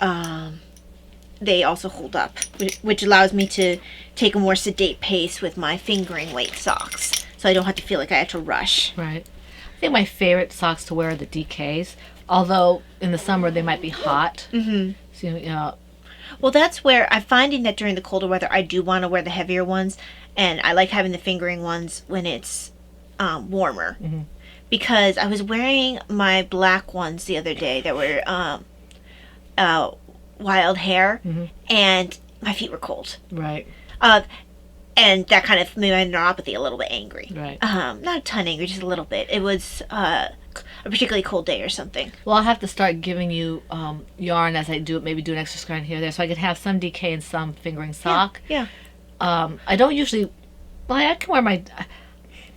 they also hold up, which allows me to take a more sedate pace with my fingering weight socks. So I don't have to feel like I have to rush. Right. I think my favorite socks to wear are the DKs. Although in the summer they might be hot. Mm-hmm. So, you know. Well, that's where I'm finding that during the colder weather I do want to wear the heavier ones. And I like having the fingering ones when it's warmer. Mm-hmm. Because I was wearing my black ones the other day that were wild hair. Mm-hmm. And my feet were cold. Right. And that kind of made my neuropathy a little bit angry. Right. Not a ton angry, just a little bit. It was a particularly cold day or something. Well, I'll have to start giving you yarn as I do it. Maybe do an extra strand here or there, so I could have some DK and some fingering sock. Yeah. I don't usually. Well, I can wear my.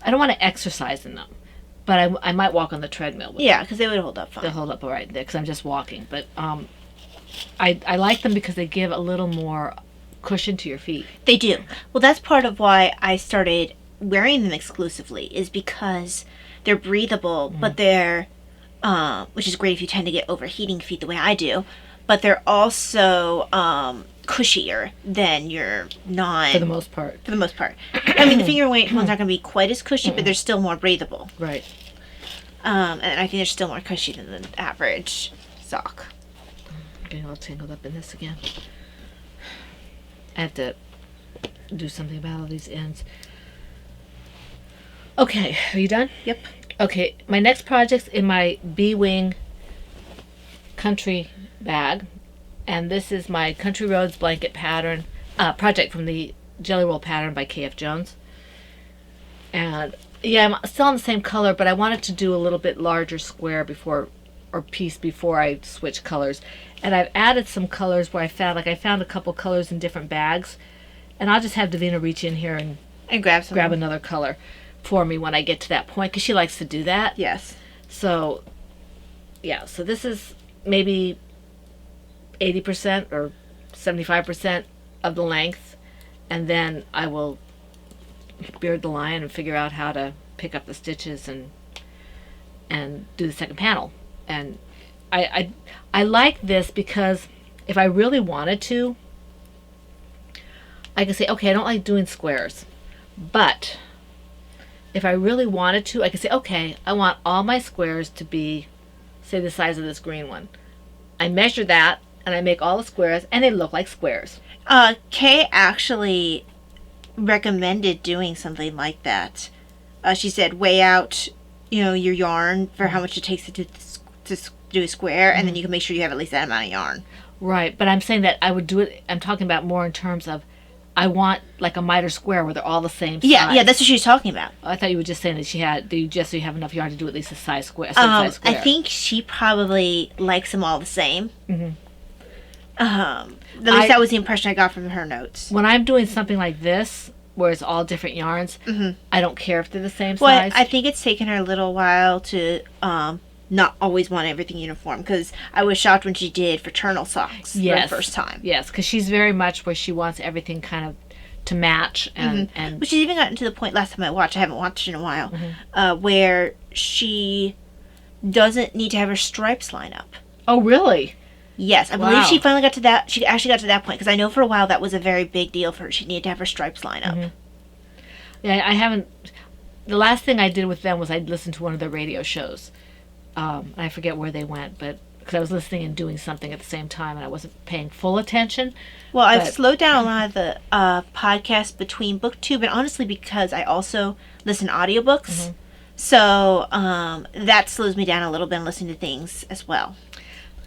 I don't want to exercise in them, But I might walk on the treadmill with Yeah, because they would hold up fine. They'll hold up all right there because I'm just walking. But I like them because they give a little more cushion to your feet. They do. Well, that's part of why I started wearing them exclusively, is because they're breathable, but they're, which is great if you tend to get overheating feet the way I do, but they're also cushier than your non... For the most part. For the most part. I mean, the finger weight ones aren't going to be quite as cushy, but they're still more breathable. Right. And I think they're still more cushy than the average sock. I'm getting all tangled up in this again. I have to do something about all these ends. Okay, are you done? Yep. Okay, my next project's in my B-Wing country bag. And this is my Country Roads blanket pattern project from the Jelly Roll pattern by K.F. Jones. And yeah, I'm still on the same color, but I wanted to do a little bit larger square piece before I switch colors. And I've added some colors where I found a couple colors in different bags. And I'll just have Davina reach in here and grab another color for me when I get to that point, because she likes to do that. Yes. So, yeah, so this is maybe 80% or 75% of the length, and then I will beard the line and figure out how to pick up the stitches and do the second panel. And I like this because if I really wanted to, I can say, okay, I don't like doing squares, but if I really wanted to, I could say, okay, I want all my squares to be, say, the size of this green one. I measure that, and I make all the squares, and they look like squares. Kay actually recommended doing something like that. She said, weigh out, your yarn for how much it takes to do a square, and then you can make sure you have at least that amount of yarn. Right, but I'm saying that I would do it, I'm talking about more in terms of, I want like a miter square where they're all the same size. Yeah, that's what she was talking about. I thought you were just saying that so you have enough yarn to do at least a size square. Size square. I think she probably likes them all the same. Mm-hmm. At least that was the impression I got from her notes. When I'm doing something like this, where it's all different yarns, I don't care if they're the same size. Well, I think it's taken her a little while to not always want everything uniform, because I was shocked when she did fraternal socks for the first time. Yes, because she's very much where she wants everything kind of to match. And But she's even gotten to the point, last time I watched, I haven't watched in a while, where she doesn't need to have her stripes line up. Oh, really? Yes, I believe she finally got to that. She actually got to that point, because I know for a while that was a very big deal for her. She needed to have her stripes line up. Yeah, I haven't. The last thing I did with them was I listened to one of their radio shows. I forget where they went, but because I was listening and doing something at the same time, and I wasn't paying full attention. Well, I've slowed down a lot of the podcasts between BookTube, and honestly because I also listen to audiobooks. So that slows me down a little bit in listening to things as well.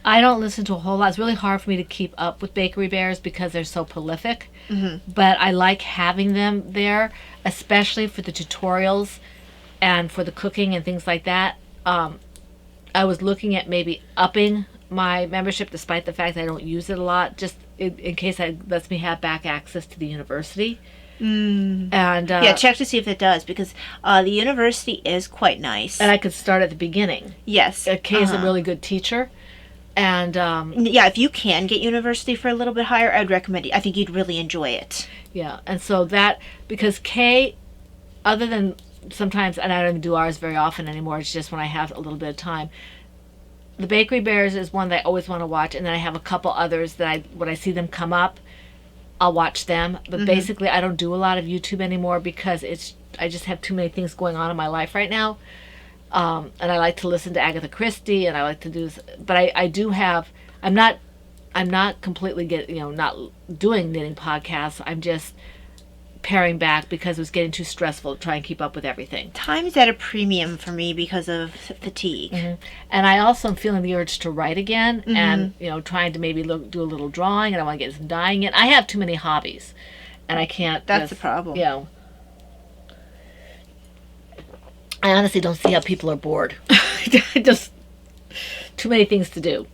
I don't listen to a whole lot. It's really hard for me to keep up with Bakery Bears because they're so prolific. But I like having them there, especially for the tutorials and for the cooking and things like that. I was looking at maybe upping my membership, despite the fact that I don't use it a lot, just in case it lets me have back access to the university. And yeah, check to see if it does, because the university is quite nice. And I could start at the beginning. Yes. Kay is a really good teacher. And yeah, if you can get university for a little bit higher, I'd recommend it. I think you'd really enjoy it. Yeah, and so that, because Kay, other than sometimes, and I don't even do ours very often anymore, it's just when I have a little bit of time. The Bakery Bears is one that I always want to watch, and then I have a couple others that when I see them come up, I'll watch them. But basically, I don't do a lot of YouTube anymore because I just have too many things going on in my life right now. And I like to listen to Agatha Christie, and I like to do this, but I do have, I'm not completely not doing knitting podcasts. I'm just paring back because it was getting too stressful to try and keep up with everything. Time's at a premium for me because of fatigue. And I also am feeling the urge to write again, and trying to maybe do a little drawing, and I want to get some dyeing in. I have too many hobbies, and I can't. That's the problem. I honestly don't see how people are bored. Just too many things to do.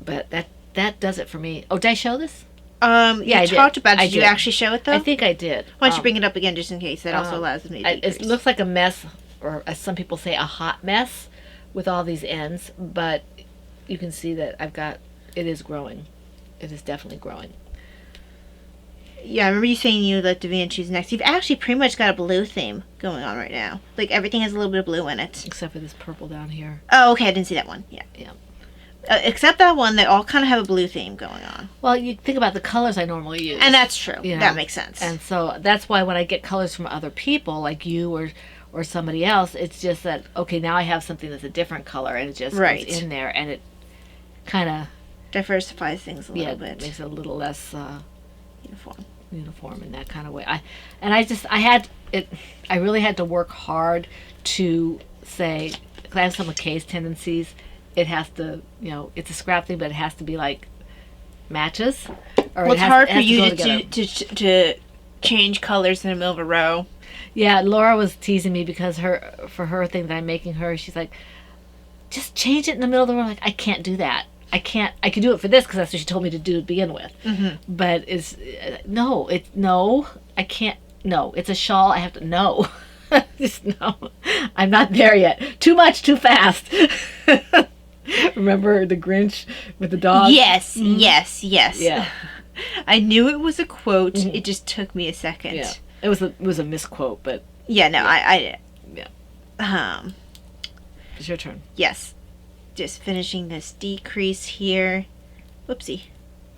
But that does it for me. Oh, did I show this? Yeah, you talked about it. Did you actually show it, though? I think I did. Why don't you bring it up again just in case? That also allows me to it looks like a mess or as some people say, a hot mess with all these ends, but you can see that it is growing. It is definitely growing. Yeah, I remember you saying you let Da Vinci's next. You've actually pretty much got a blue theme going on right now. Like, everything has a little bit of blue in it. Except for this purple down here. Oh, okay, I didn't see that one. Yeah. Yeah. Except that one, they all kind of have a blue theme going on. Well, you think about the colors I normally use. And that's true. You know? That makes sense. And so that's why when I get colors from other people, like you or somebody else, it's just that, okay, now I have something that's a different color, and it just Right. goes in there, and it kind of, Diversifies things a little bit. makes it a little less Uniform. in that kind of way. I really had to work hard to say, 'cause I have some of Kay's tendencies. It has to, it's a scrap thing, but it has to be like matches. Or Well, it's hard for you go together. to change colors in the middle of a row. Yeah, Laura was teasing me because for her thing that I'm making her, she's like, just change it in the middle of the room. Like, I can't do that. I can do it for this because that's what she told me to do to begin with. Mm-hmm. But no, I can't. No, it's a shawl. I have to, no. Just no. I'm not there yet. Too much, too fast. Remember the Grinch with the dog? Yes, yes. Yeah. I knew it was a quote. Mhm. It just took me a second. Yeah. It was a misquote, but Yeah, no, I Yeah. It's your turn. yes. Just finishing this decrease here. Whoopsie.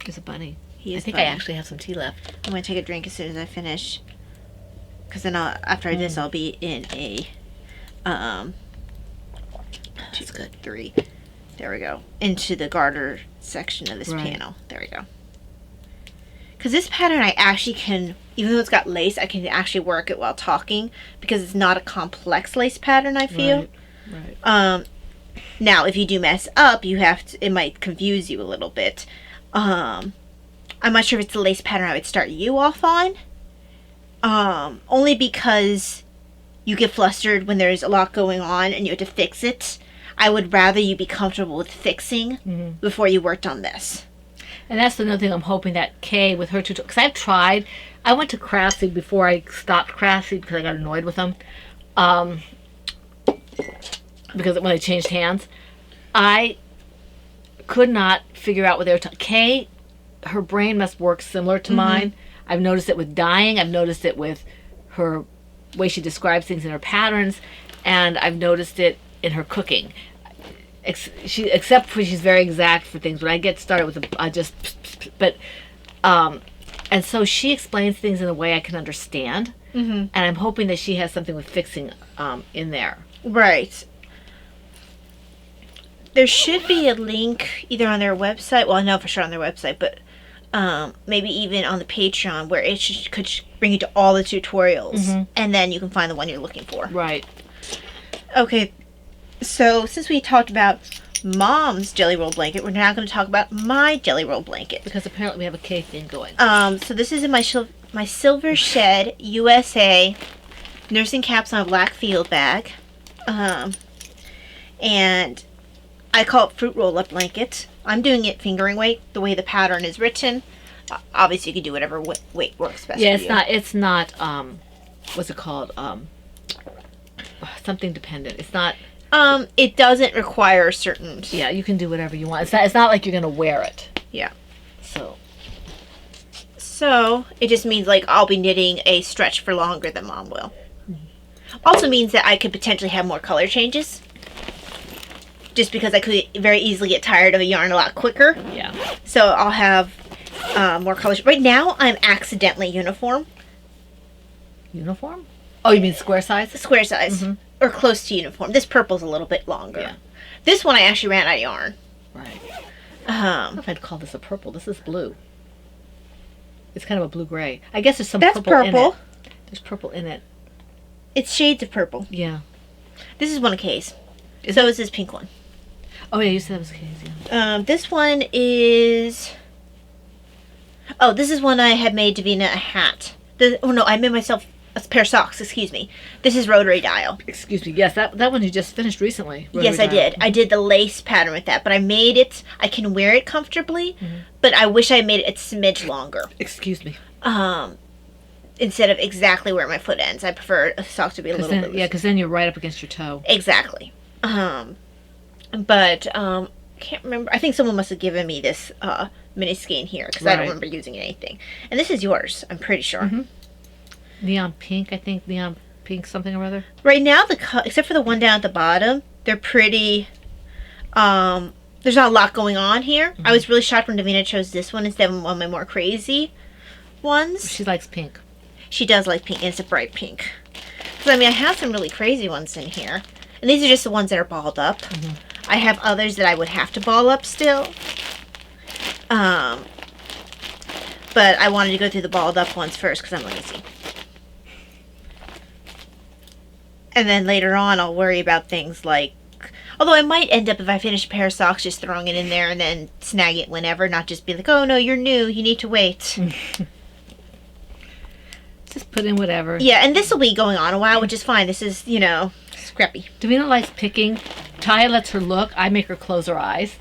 There's a bunny. He I is think funny. I actually have some tea left. I'm going to take a drink as soon as I finish. Because then after this, I'll be in a, 2, good. 3. There we go. Into the garter section of this Right. panel. There we go. Because this pattern, I actually can, even though it's got lace, I can actually work it while talking. Because it's not a complex lace pattern, I feel. Right. Now, if you do mess up, it might confuse you a little bit. I'm not sure if it's the lace pattern I would start you off on. Only because you get flustered when there's a lot going on and you have to fix it. I would rather you be comfortable with fixing before you worked on this. And that's another thing I'm hoping that Kay with her tutorial, because I've tried. I went to Craftsy before I stopped Craftsy because I got annoyed with them. Because when they changed hands, I could not figure out what they were talking. Kay, her brain must work similar to mine. I've noticed it with dyeing. I've noticed it with her way she describes things in her patterns, and I've noticed it in her cooking. Except for she's very exact for things. When I get started with and so she explains things in a way I can understand, and I'm hoping that she has something with fixing in there. Right. There should be a link either on their website. Well, I know for sure on their website, but maybe even on the Patreon where it could bring you to all the tutorials, and then you can find the one you're looking for. Right. Okay, so since we talked about Mom's Jelly Roll blanket, we're now going to talk about my Jelly Roll blanket. Because apparently we have a K thing going. So this is in my Silver Shed USA nursing caps on a black field bag, and I call it fruit roll-up blanket. I'm doing it fingering weight, the way the pattern is written. Obviously, you can do whatever weight works best Yeah, for you. it's not, what's it called? Something dependent. It's not, It doesn't require certain... yeah, you can do whatever you want. It's not like you're going to wear it. Yeah. So, it just means, like, I'll be knitting a stretch for longer than Mom will. Also means that I could potentially have more color changes. Just because I could very easily get tired of a yarn a lot quicker. yeah. So I'll have more colors. Right now, I'm accidentally uniform. Uniform? Oh, you mean square size? Square size. Or close to uniform. This purple's a little bit longer. Yeah. This one I actually ran out of yarn. Right. I don't know if I'd call this a purple. This is blue. It's kind of a blue-gray. I guess there's some That's purple in purple. it. There's purple in it. It's shades of purple. Yeah. This is one of Kay's. So is this pink one. Oh, yeah, you said that was Kay's, yeah. This one is... Oh, this is one I had made Davina a hat. I made myself a pair of socks, excuse me. This is Rotary Dial. Excuse me. Yes, that one you just finished recently. Yes, I did. I did the lace pattern with that, but I made it, I can wear it comfortably, but I wish I made it a smidge longer. Excuse me. instead of exactly where my foot ends. I prefer a sock to be a little bit looser. Yeah, because then you're right up against your toe. Exactly. But can't remember. I think someone must have given me this mini skein here because I don't Right. remember using anything. And this is yours, I'm pretty sure. Neon pink, I think. Neon pink something or other. Right now, except for the one down at the bottom, they're pretty. There's not a lot going on here. I was really shocked when Davina chose this one instead of one of my more crazy ones. She likes pink. She does like pink, and it's a bright pink. Because, I mean, I have some really crazy ones in here. And these are just the ones that are balled up. I have others that I would have to ball up still. But I wanted to go through the balled up ones first because I'm lazy. And then later on, I'll worry about things like... Although I might end up, if I finish a pair of socks, just throwing it in there and then snag it whenever. Not just be like, oh, no, you're new. You need to wait. Just put in whatever. Yeah, and this will be going on a while, which is fine. This is, you know, scrappy. Davina likes picking. Taya lets her look. I make her close her eyes.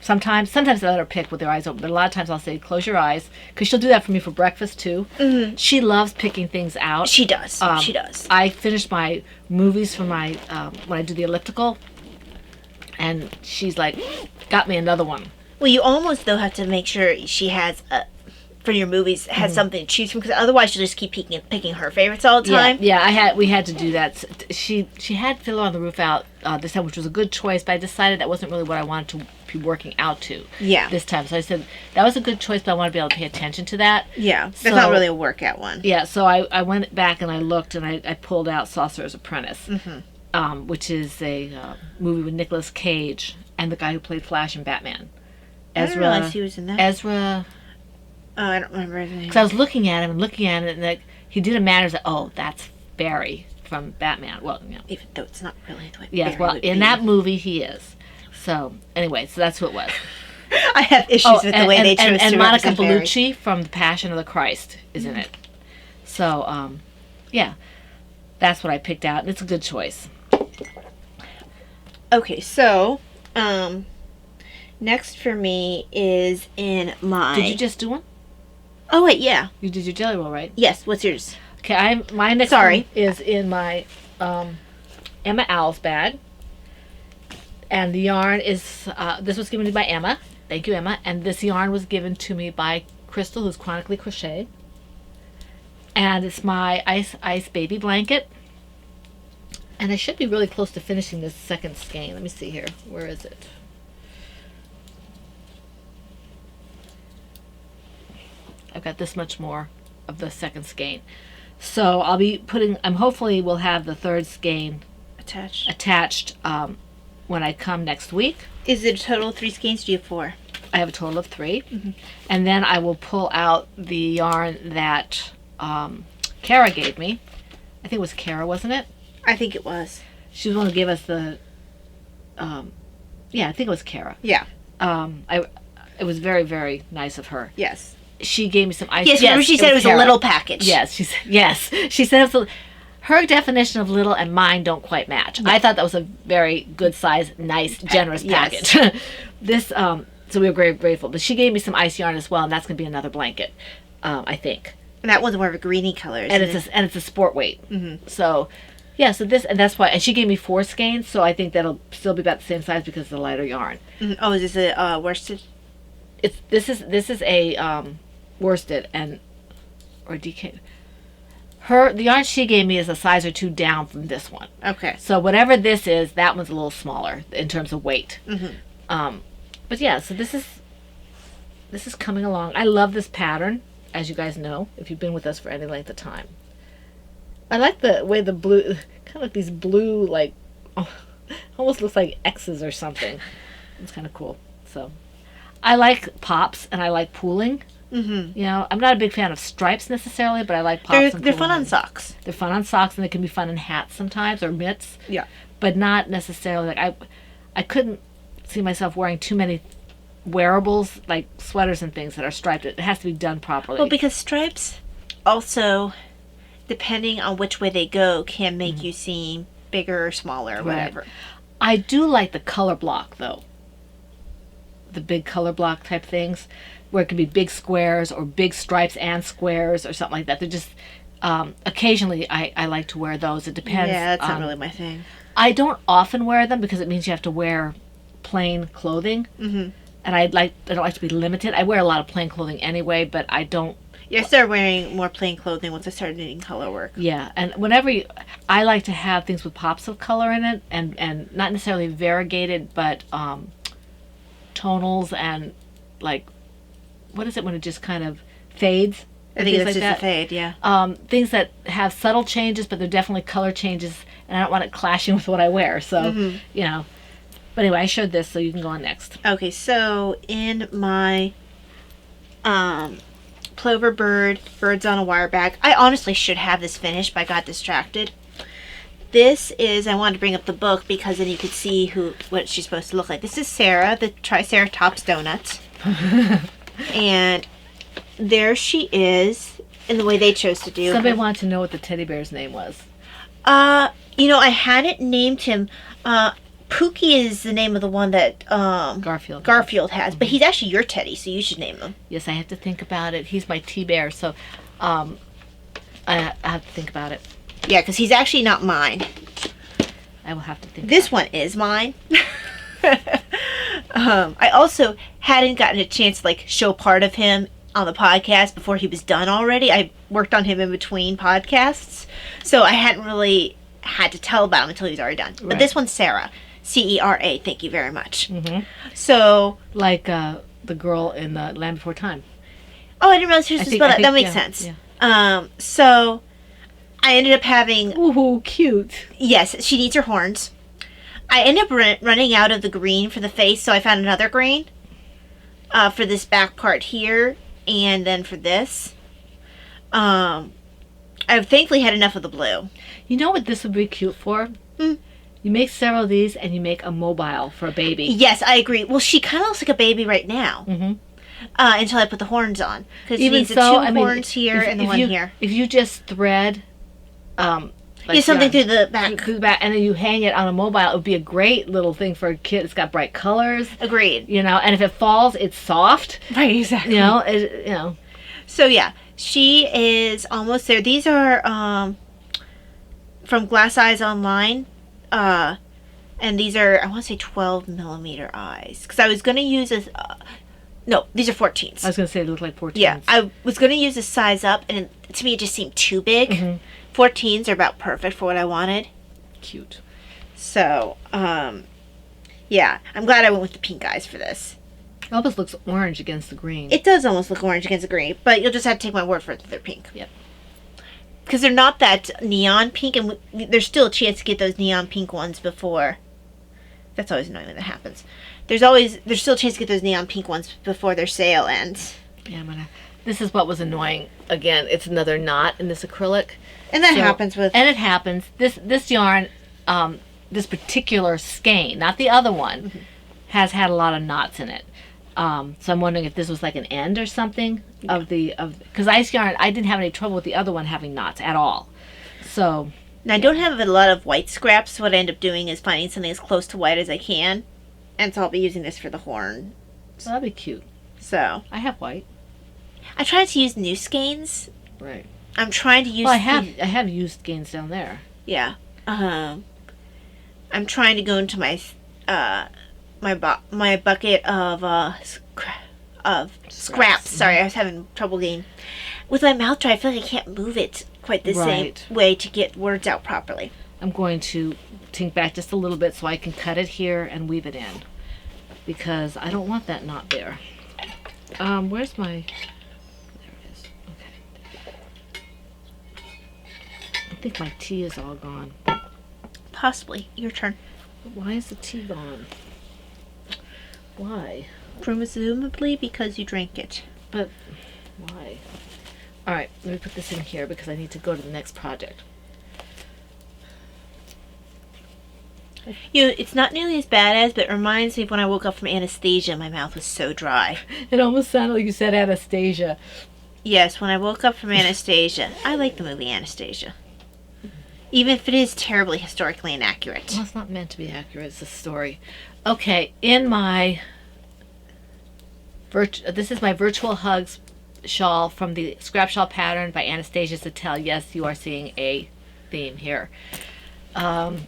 Sometimes I let her pick with her eyes open, but a lot of times I'll say, close your eyes, because she'll do that for me for breakfast, too. She loves picking things out. She does. She does. I finished my movies for my, when I do the elliptical, and she's like, got me another one. Well, you almost, though, have to make sure she has, for your movies, has something to choose from, because otherwise she'll just keep picking her favorites all the time. Yeah, we had to do that. She had Fiddler on the Roof out this time, which was a good choice, but I decided that wasn't really what I wanted to be working out to this time. So I said, that was a good choice, but I want to be able to pay attention to that. Yeah, that's So- not really a workout one. Yeah, so I went back and I looked and I pulled out Sorcerer's Apprentice, which is a movie with Nicolas Cage and the guy who played Flash in Batman. I didn't realize he was in that. Ezra. Oh, I don't remember his name. Because I was looking at him and like he did a manner that, oh, that's Barry from Batman. Well, you know. Even though it's not really the way Yes, Barry well, would in be. that movie he is. So anyway, so that's who it was. I have issues with the way they chose and to Monica represent Barry. Bellucci from The Passion of the Christ is in it. So, yeah, that's what I picked out, and it's a good choice. Okay, so, next for me is in my... Did you just do one? Oh, wait, yeah. You did your jelly roll, right? Yes, what's yours? Okay, my next Sorry. one is in my Emma Owls bag. And the yarn is, this was given to me by Emma. Thank you, Emma. And this yarn was given to me by Crystal, who's Chronically Crochet. And it's my Ice Baby blanket. And I should be really close to finishing this second skein. Let me see here. Where is it? I've got this much more of the second skein. So I'll be putting, hopefully we'll have the third skein attached when I come next week. Is it a total of 3 skeins? Do you have 4? I have a total of 3. And then I will pull out the yarn that Kara gave me. I think it was Kara, wasn't it? I think it was. She was the one who gave us the, yeah, I think it was Kara. Yeah. It was very, very nice of her. Yes. She gave me some ice. Yes, remember she said it was Kara. a little package. Yes, she said, yes. She said it was her definition of little and mine don't quite match. I thought that was a very good size, nice, generous Yes. package. This, so we were very grateful. But she gave me some ice yarn as well, and that's going to be another blanket, I think. And that one's more of a greeny color. And it's a sport weight. So, yeah. So this, and that's why. And she gave me 4 skeins, so I think that'll still be about the same size because of the lighter yarn. Oh, is this a worsted? This is a worsted or DK. The yarn she gave me is a size or 2 down from this one. Okay. So whatever this is, that one's a little smaller in terms of weight. But yeah, so this is coming along. I love this pattern, as you guys know, if you've been with us for any length of time. I like the way the blue, kind of like these blue, like, almost looks like X's or something. It's kind of cool. So I like pops and I like pooling. You know, I'm not a big fan of stripes necessarily, but I like pops. They're fun on socks. They're fun on socks, and they can be fun in hats sometimes or mitts. Yeah. But not necessarily like I couldn't see myself wearing too many wearables like sweaters and things that are striped. It has to be done properly. Well, because stripes also, depending on which way they go, can make you seem bigger or smaller or whatever. I do like the color block though. The big color block type things. where it could be big squares or big stripes and squares or something like that. They're just occasionally I like to wear those. It depends. Yeah, that's not really my thing. I don't often wear them because it means you have to wear plain clothing. Mm-hmm. And I don't like to be limited. I wear a lot of plain clothing anyway, but I don't. Yeah, I started wearing more plain clothing once I started knitting color work. Yeah, and I like to have things with pops of color in it, and not necessarily variegated, but tonals and like, what is it when it just kind of fades? I think Things that's like just that. a fade, yeah. Things that have subtle changes, but they're definitely color changes, and I don't want it clashing with what I wear. So, you know. But anyway, I showed this, so you can go on next. Okay, so in my Plover Bird Birds on a Wire bag, I honestly should have this finished, but I got distracted. This is, I wanted to bring up the book because then you could see what she's supposed to look like. This is Sarah, the Triceratops donut. And there she is in the way they chose to do. Somebody wanted to know what the teddy bear's name was. You know, I hadn't named him. Pookie is the name of the one that Garfield has, but he's actually your teddy, so you should name him. Yes, I have to think about it. He's my tea bear, so I have to think about it. Yeah, because he's actually not mine. I will have to think. This one is mine. I also hadn't gotten a chance to show part of him on the podcast before he was done already. I worked on him in between podcasts, so I hadn't really had to tell about him until he was already done. Right. But this one's Sarah. Cera, thank you very much. Mm-hmm. So, like the girl in the Land Before Time. Oh, I didn't realize she was spell that. That makes sense. Yeah. So I ended up having. Ooh, cute. Yes, she needs her horns. I ended up running out of the green for the face, so I found another green for this back part here, and then for this. I thankfully had enough of the blue. You know what this would be cute for? You make several of these and you make a mobile for a baby. Yes, I agree. Well, she kind of looks like a baby right now. Mm-hmm. Until I put the horns on. Because she needs the two horns here and the one here. If you just thread... something through the back. Through the back, and then you hang it on a mobile, it would be a great little thing for a kid. It's got bright colors. Agreed. You know, and if it falls, it's soft. Right, exactly. You know. So, yeah. She is almost there. These are from Glass Eyes Online. And these are, I want to say 12 millimeter eyes. Because I was going to use a... no, these are 14s. I was going to say they look like 14s. Yeah, I was going to use a size up, and to me it just seemed too big. Mm-hmm. 14s are about perfect for what I wanted. Cute. So, yeah. I'm glad I went with the pink eyes for this. It almost looks orange against the green. It does almost look orange against the green, but you'll just have to take my word for it that they're pink. Yep. Because they're not that neon pink, and there's still a chance to get those neon pink ones before. That's always annoying when that happens. There's still a chance to get those neon pink ones before their sale ends. Yeah, this is what was annoying. Again, it's another knot in this acrylic. And that happens with... And it happens. This yarn, this particular skein, not the other one, has had a lot of knots in it. So I'm wondering if this was like an end or something because ice yarn, I didn't have any trouble with the other one having knots at all. So now I don't have a lot of white scraps. So what I end up doing is finding something as close to white as I can, and so I'll be using this for the horn. Well, that'd be cute. So I have white. I tried to use new skeins. Right. I'm trying to use. Well, I have used skeins down there. Yeah. I'm trying to go into my my bucket of scraps. Sorry, I was having trouble getting with my mouth dry. I feel like I can't move it quite the same way to get words out properly. I'm going to tink back just a little bit so I can cut it here and weave it in because I don't want that knot there. Where's my? There it is. Okay. I think my tea is all gone. Possibly. Your turn. Why is the tea gone? Why? Presumably because you drank it. But why? Alright, let me put this in here because I need to go to the next project. You know, it's not nearly as bad as, but it reminds me of when I woke up from anesthesia. My mouth was so dry. It almost sounded like you said Anastasia. Yes, when I woke up from anesthesia. I like the movie Anastasia. Even if it is terribly historically inaccurate. Well, it's not meant to be accurate. It's a story. Okay, in my This is my Virtual Hugs shawl from the Scrap Shawl pattern by Anastasia Sattel. Yes, you are seeing a theme here. I'm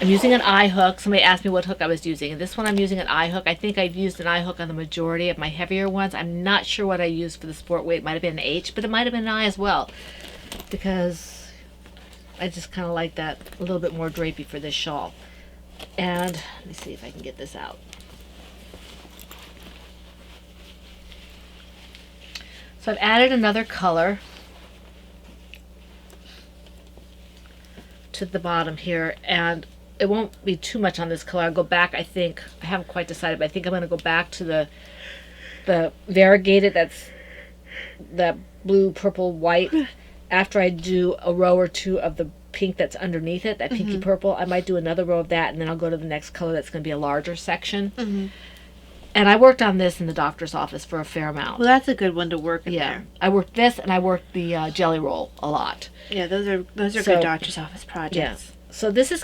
using an eye hook. Somebody asked me what hook I was using. And this one I'm using an eye hook. I think I've used an eye hook on the majority of my heavier ones. I'm not sure what I used for the sport weight. It might have been an H, but it might have been an I as well. Because I just kind of like that a little bit more drapey for this shawl. And let me see if I can get this out. So I've added another color to the bottom here, and it won't be too much on this color. I'll go back, I think, I haven't quite decided, but I think I'm going to go back to the variegated, that's the blue, purple, white, after I do a row or two of the pink that's underneath it, that pinky purple. I might do another row of that, and then I'll go to the next color that's going to be a larger section. And I worked on this in the doctor's office for a fair amount. Well, that's a good one to work in there. I worked this, and I worked the Jelly Roll a lot. Yeah, those are So- good doctor's office projects. Yes. So this is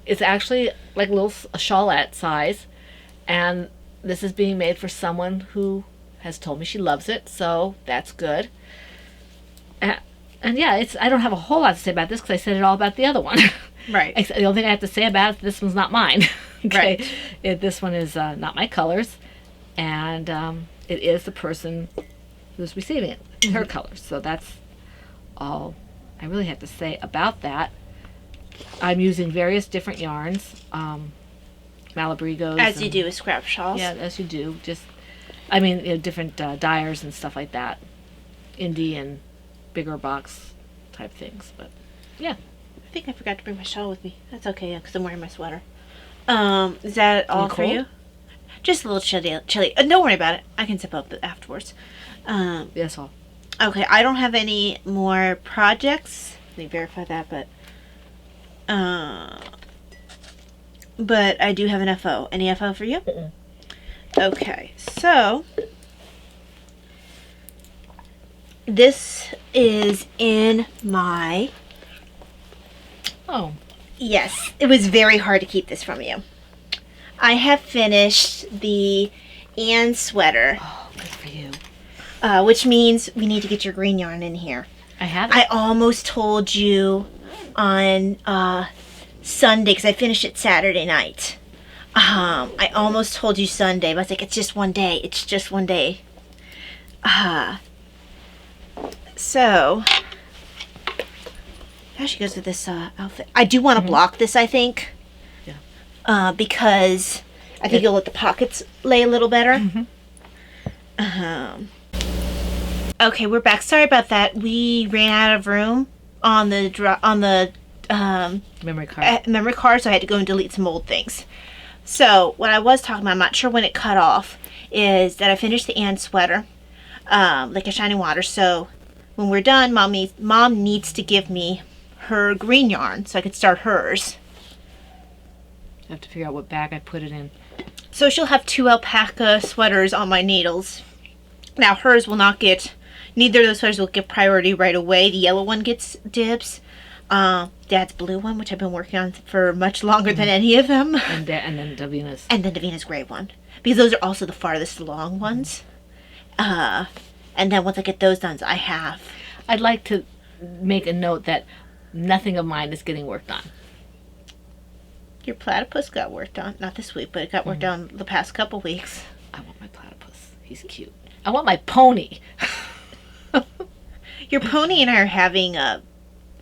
it's actually like a shawlette size, and this is being made for someone who has told me she loves it, so that's good. And yeah, I don't have a whole lot to say about this because I said it all about the other one. Right. The only thing I have to say about it, this one's not mine. Okay. Right. This one is not my colors, and it is the person who's receiving it, her colors. So that's all I really have to say about that. I'm using various different yarns, Malabrigos. As you do with scrap shawls. Yeah, as you do. Different dyers and stuff like that. Indie and bigger box type things. But yeah. I think I forgot to bring my shawl with me. That's okay, because I'm wearing my sweater. Is that all for cold? you? Just a little chilly. Don't worry about it. I can zip up afterwards. That's all. Okay, I don't have any more projects. Let me verify that, but I do have an FO. Any FO for you? Okay, so this is in my... Oh. Yes, it was very hard to keep this from you. I have finished the Anne sweater, Oh, good for you. which means we need to get your green yarn in here. I have it. I almost told you on Sunday, because I finished it Saturday night. I almost told you Sunday, but I was like, it's just one day. It's just one day. So, how she goes with this outfit. I do want to block this, I think. Yeah. Because I think you'll let the pockets lay a little better. Okay, we're back. Sorry about that. We ran out of room on the Memory card. memory card, so I had to go and delete some old things. So what I was talking about, I'm not sure when it cut off, is that I finished the Anne sweater, like a shining water. So when we're done, mom needs to give me her green yarn so I could start hers. I have to figure out what bag I put it in. So she'll have 2 alpaca sweaters on my needles. Now hers will not get, neither of those sweaters will get priority right away. The yellow one gets dibs. Dad's blue one, which I've been working on for much longer than any of them. And then Davina's. And then Davina's gray one. Because those are also the farthest along ones. And then once I get those done, I have. I'd like to make a note that nothing of mine is getting worked on. Your platypus got worked on. Not this week, but it got worked on the past couple weeks. I want my platypus. He's cute. I want my pony. Your pony and I are having a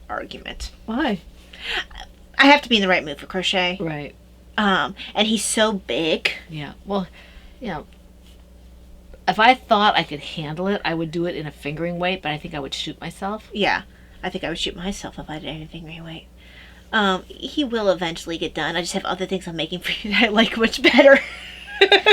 argument. Why? I have to be in the right mood for crochet. Right. And he's so big. Yeah. Well, if I thought I could handle it, I would do it in a fingering weight, but I think I would shoot myself. Yeah. I think I would shoot myself if I did anything anyway. He will eventually get done. I just have other things I'm making for you that I like much better.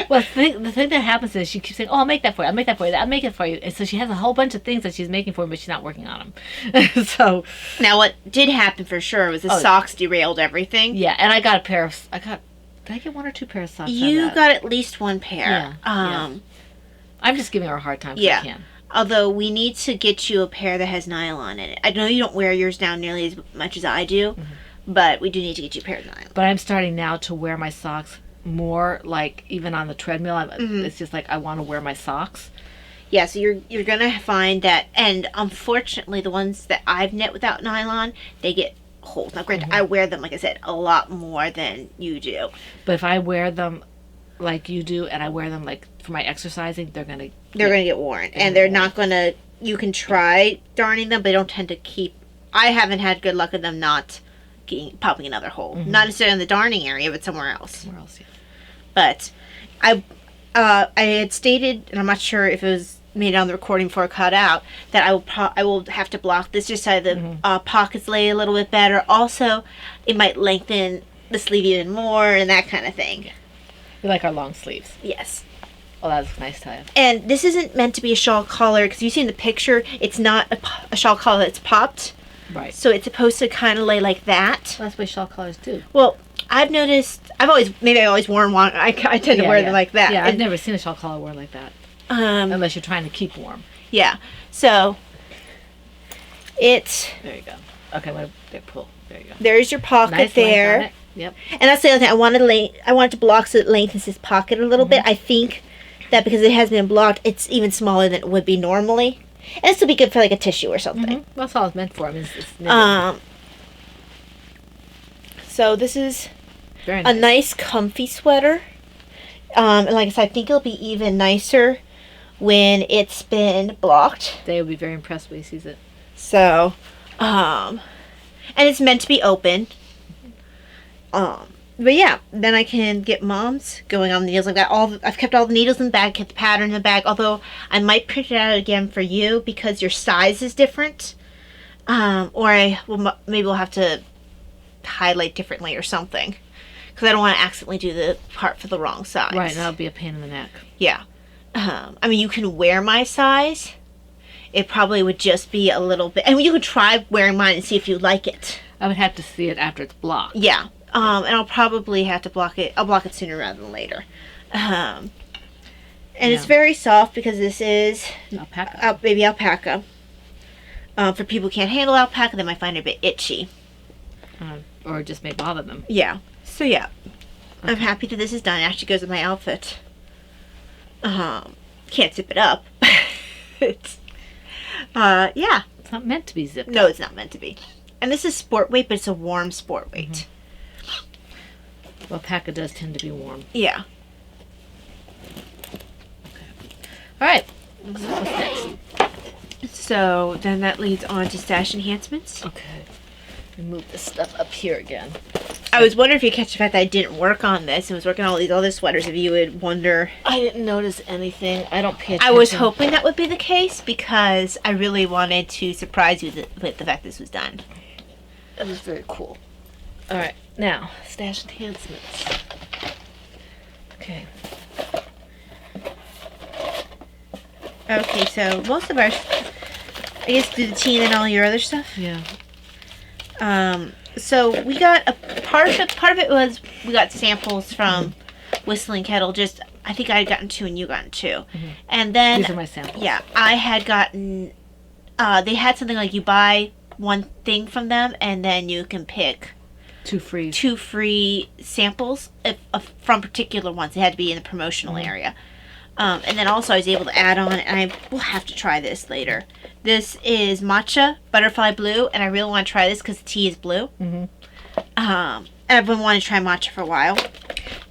Well, the thing that happens is she keeps saying, "Oh, I'll make that for you. I'll make that for you. I'll make it for you." And so she has a whole bunch of things that she's making for me, but she's not working on them. So, Now, what did happen for sure was the socks derailed everything. yeah. And I got a pair of. Did I get 1 or 2 pairs of socks? out of You that? got at least 1 pair. Yeah, I'm just giving her a hard time. 'Cause Yeah. I can. Although we need to get you a pair that has nylon in it. I know you don't wear yours down nearly as much as I do, but we do need to get you a pair of nylon. But I'm starting now to wear my socks, more, like even on the treadmill. It's just like I want to wear my socks. Yeah, so you're gonna find that, and unfortunately, the ones that I've knit without nylon, they get holes. Now, granted, I wear them, like I said, a lot more than you do. But if I wear them like you do, and I wear them like for my exercising, they're gonna Get worn, and they're not gonna. You can try darning them, but they don't tend to keep. I haven't had good luck with them not popping another hole. Not necessarily in the darning area, but somewhere else. Somewhere else, yeah. But I had stated, and I'm not sure if it was made on the recording before cut out, that I will have to block this just so the pockets lay a little bit better. Also, it might lengthen the sleeve even more and that kind of thing. We like our long sleeves. Yes. Oh, that's nice to have. And this isn't meant to be a shawl collar, because you see in the picture, it's not a shawl collar that's popped. Right. So it's supposed to kind of lay like that. Well, that's the way shawl collars do. Well, I've noticed, I've always worn one. I tend to wear them like that. Yeah, I've And, never seen a shawl collar worn like that. Unless you're trying to keep warm. Yeah. So it's There you go. Okay, pull. There you go. there's your pocket Nice there. length on it. Yep. And that's the other thing. I wanted to block so it lengthens his pocket a little bit. I think that because it has been blocked, it's even smaller than it would be normally. And this will be good for like a tissue or something. That's all it's meant for. I mean, it's knitted. So this is Very a nice comfy sweater. And like I said, I think it'll be even nicer when it's been blocked. They will be very impressed when he sees it. So, and it's meant to be open. But yeah, then I can get Mom's going on the needles. I've kept all the needles in the bag, kept the pattern in the bag. Although I might print it out again for you because your size is different. Or maybe we'll have to highlight differently or something, because I don't want to accidentally do the part for the wrong size. Right, and that'll be a pain in the neck. Yeah. I mean, you can wear my size. It probably would just be a little bit, and you could try wearing mine and see if you like it. I would have to see it after it's blocked. Yeah. And I'll probably have to block it. I'll block it sooner rather than later. And it's very soft because this is Alpaca. baby alpaca. For people who can't handle alpaca, they might find it a bit itchy. Or it just may bother them. Yeah. So yeah, I'm happy that this is done. It actually goes with my outfit. Can't zip it up. Yeah. It's not meant to be zipped. No, it's not meant to be. And this is sport weight, but it's a warm sport weight. Alpaca does tend to be warm. Yeah. All right. So what's next? So then that leads on to stash enhancements. Okay. Move this stuff up here again. I was wondering if you catch the fact that I didn't work on this and was working on all these other sweaters, if you would wonder. I didn't notice anything. I don't pay attention. I was hoping that would be the case because I really wanted to surprise you with the fact this was done. That was very cool. All right. Now, stash enhancements. Okay. Okay, so most of our, I guess, do the tea and then all your other stuff. Yeah. So we got part of it was we got samples from Whistling Kettle. Just I think I had gotten 2 and you gotten 2, and then These are my samples. yeah, I had gotten. They had something like you buy one thing from them and then you can pick 2 free. 2 free samples from particular ones. They had to be in the promotional area. And then also I was able to add on, and I will have to try this later. This is matcha butterfly blue, and I really want to try this because the tea is blue. And I've been wanting to try matcha for a while.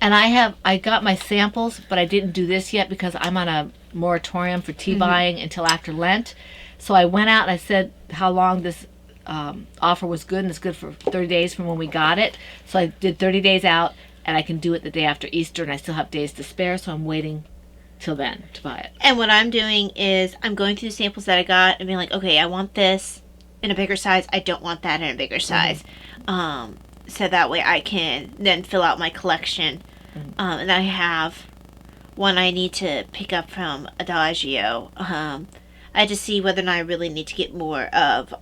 And I got my samples, but I didn't do this yet because I'm on a moratorium for tea buying until after Lent. So I went out and I said how long this offer was good, and it's good for 30 days from when we got it. So I did 30 days out, and I can do it the day after Easter, and I still have days to spare, so I'm waiting till then to buy it. And what I'm doing is I'm going through the samples that I got and being like, okay, I want this in a bigger size. I don't want that in a bigger size. So that way I can then fill out my collection. And I have one I need to pick up from Adagio. I had to see whether or not I really need to get more of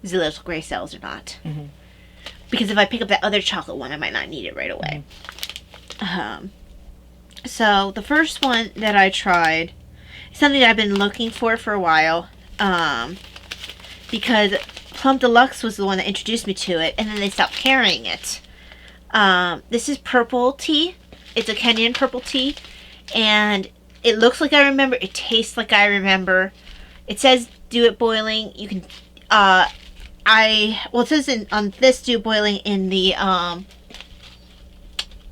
the little gray cells or not. Because if I pick up that other chocolate one, I might not need it right away. So the first one that I tried is something that I've been looking for a while, because Plum Deluxe was the one that introduced me to it, and then they stopped carrying it. This is purple tea, It's a Kenyan purple tea, and it looks like I remember. It tastes like I remember. It says do it boiling. You can, it says on this do it boiling in the on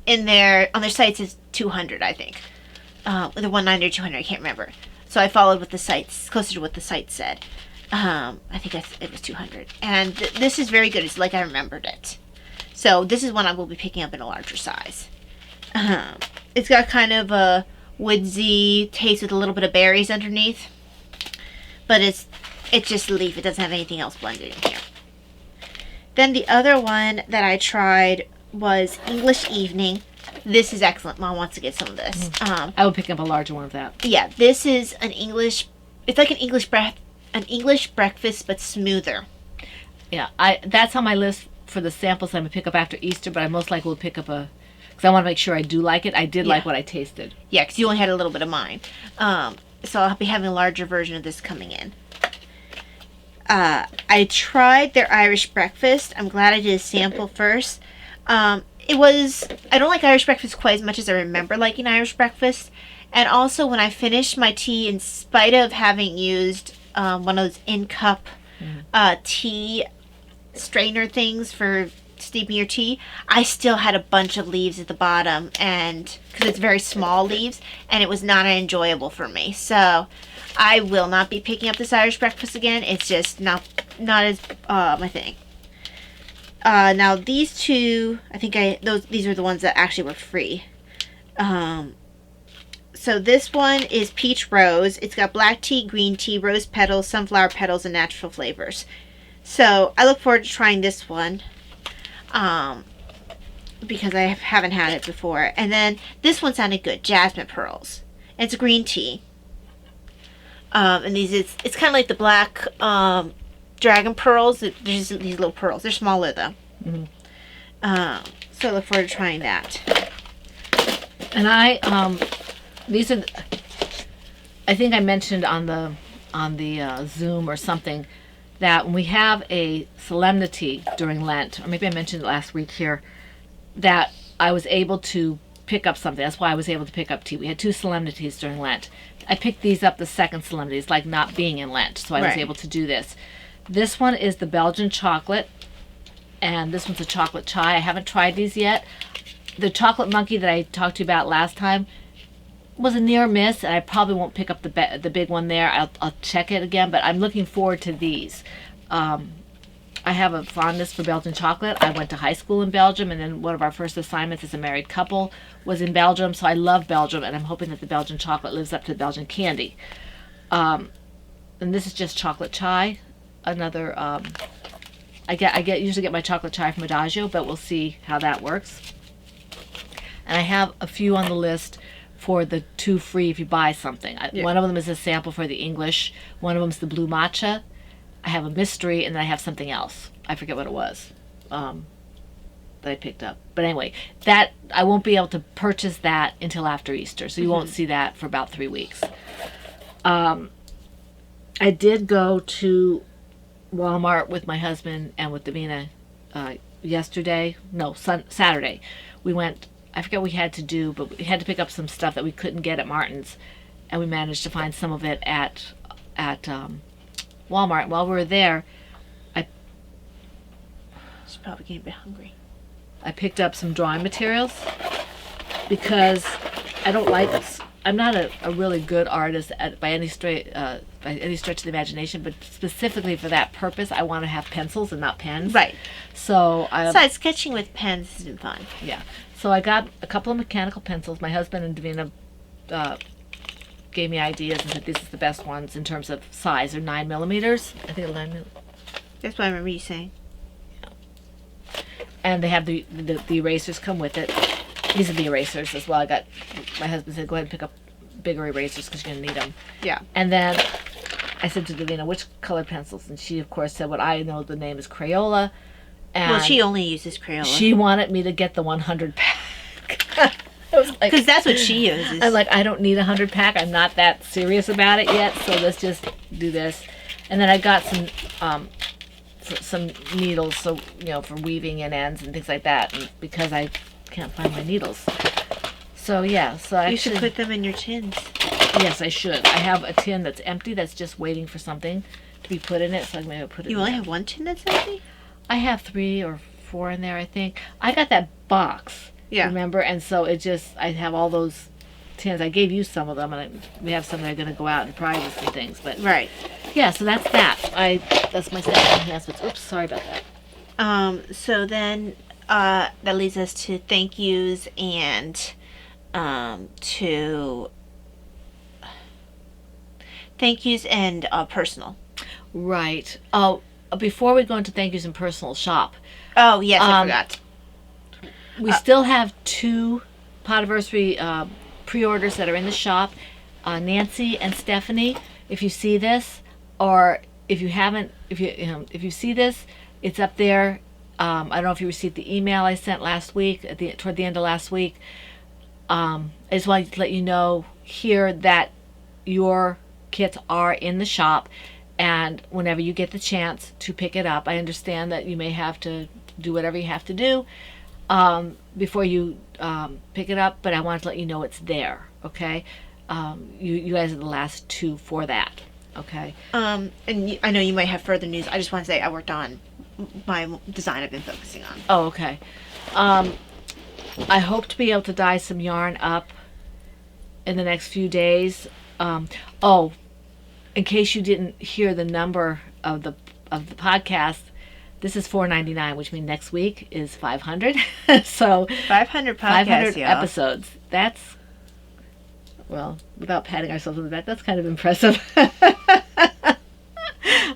their site says 200, I think, either 190 or 200. I can't remember. So I followed what the sites closer to what the site said. I think it was 200, and this is very good. It's like I remembered it. So this is one I will be picking up in a larger size. It's got kind of a woodsy taste with a little bit of berries underneath, but it's just leaf. It doesn't have anything else blended in here. Then the other one that I tried was English Evening. This is excellent. Mom wants to get some of this. I would pick up a larger one of that. Yeah, this is an English. It's like an English breakfast, but smoother. Yeah, that's on my list for the samples I'm gonna pick up after Easter, but I most likely will pick up because I want to make sure I do like it. I did like what I tasted. Yeah, because you only had a little bit of mine. So I'll be having a larger version of this coming in. I tried their Irish breakfast. I'm glad I did a sample first. I don't like Irish breakfast quite as much as I remember liking Irish breakfast. And also when I finished my tea, in spite of having used one of those in-cup tea strainer things for steeping your tea, I still had a bunch of leaves at the bottom, and because it's very small leaves, and it was not enjoyable for me. So I will not be picking up this Irish breakfast again. It's just not as my thing. Now these two, I think these are the ones that actually were free. So this one is Peach Rose. It's got black tea, green tea, rose petals, sunflower petals, and natural flavors. So I look forward to trying this one. Because I haven't had it before. And then this one sounded good, Jasmine Pearls. And it's green tea. And it's kind of like the black dragon pearls. There's these little pearls. They're smaller though. Mm-hmm. So I look forward to trying that. And these are, I think I mentioned on the Zoom or something, that when we have a solemnity during Lent, or maybe I mentioned it last week here, that I was able to pick up something. That's why I was able to pick up tea. We had 2 solemnities during Lent. I picked these up the second solemnity. It's like not being in Lent, so I was able to do this. This one is the Belgian chocolate, and this one's a chocolate chai. I haven't tried these yet. The chocolate monkey that I talked to you about last time was a near miss, and I probably won't pick up the big one there. I'll check it again, but I'm looking forward to these. I have a fondness for Belgian chocolate. I went to high school in Belgium, and then one of our first assignments as a married couple was in Belgium, so I love Belgium, and I'm hoping that the Belgian chocolate lives up to the Belgian candy. And this is just chocolate chai. Another, I usually get my chocolate chai from Adagio, but we'll see how that works. And I have a few on the list for the 2 free if you buy something. One of them is a sample for the English. One of them is the blue matcha. I have a mystery, and then I have something else. I forget what it was that I picked up. But anyway, that I won't be able to purchase that until after Easter, so you won't see that for about 3 weeks. I did go to Walmart with my husband and with Davina Saturday. We went. I forget what we had to do, but we had to pick up some stuff that we couldn't get at Martin's, and we managed to find some of it at Walmart. While we were there, She's probably getting a bit hungry. I picked up some drawing materials because I'm not a really good artist by any stretch of the imagination, but specifically for that purpose, I want to have pencils and not pens. Right. So besides, sketching with pens has been fun. Yeah. So I got a couple of mechanical pencils. My husband and Davina gave me ideas and said this is the best ones in terms of size. They're 9mm. I think they're 9mm. That's what I remember you saying. And they have the erasers come with it. These are the erasers as well. My husband said go ahead and pick up bigger erasers because you're going to need them. Yeah. And then I said to Davina, which colored pencils? And she, of course, said what I know the name is Crayola. And well, she only uses Crayola. She wanted me to get the 100 pack. Because that's what she uses. I'm like, I don't need a 100 pack. I'm not that serious about it yet, so let's just do this. And then I got some needles, so for weaving in ends and things like that, and because I can't find my needles. So yeah, so actually, You should put them in your tins. yes, I should. I have a tin that's empty that's just waiting for something to be put in it, so I'm going to put it You in only there. have one tin that's empty? I have 3 or 4 in there, I think. I got that box, Yeah. remember? And so it just, I have all those tins. I gave you some of them, and we have some that are going to go out and prizes and things. But Right. yeah, so that's that. That's my second announcement. Oops, sorry about that. So then that leads us to thank yous and to thank yous and personal. Right. Oh, before we go into thank yous and personal shop, Oh, yes, I forgot. we still have 2 Podiversary pre-orders that are in the shop. Nancy and Stephanie, if you see this, or if you haven't, if you see this, it's up there. I don't know if you received the email I sent last week toward the end of last week. I just wanted to let you know here that your kits are in the shop, and whenever you get the chance to pick it up, I understand that you may have to do whatever you have to do before you pick it up, but I wanted to let you know it's there. Okay, you guys are the last 2 for that. Okay. And I know you might have further news. I just want to say I worked on my design I've been focusing on. Oh, okay. I hope to be able to dye some yarn up in the next few days. In case you didn't hear the number of the podcast, this is $4.99, which means next week is 500. So 500 podcasts, 500 y'all. episodes. That's, well, without patting ourselves on the back, that's kind of impressive.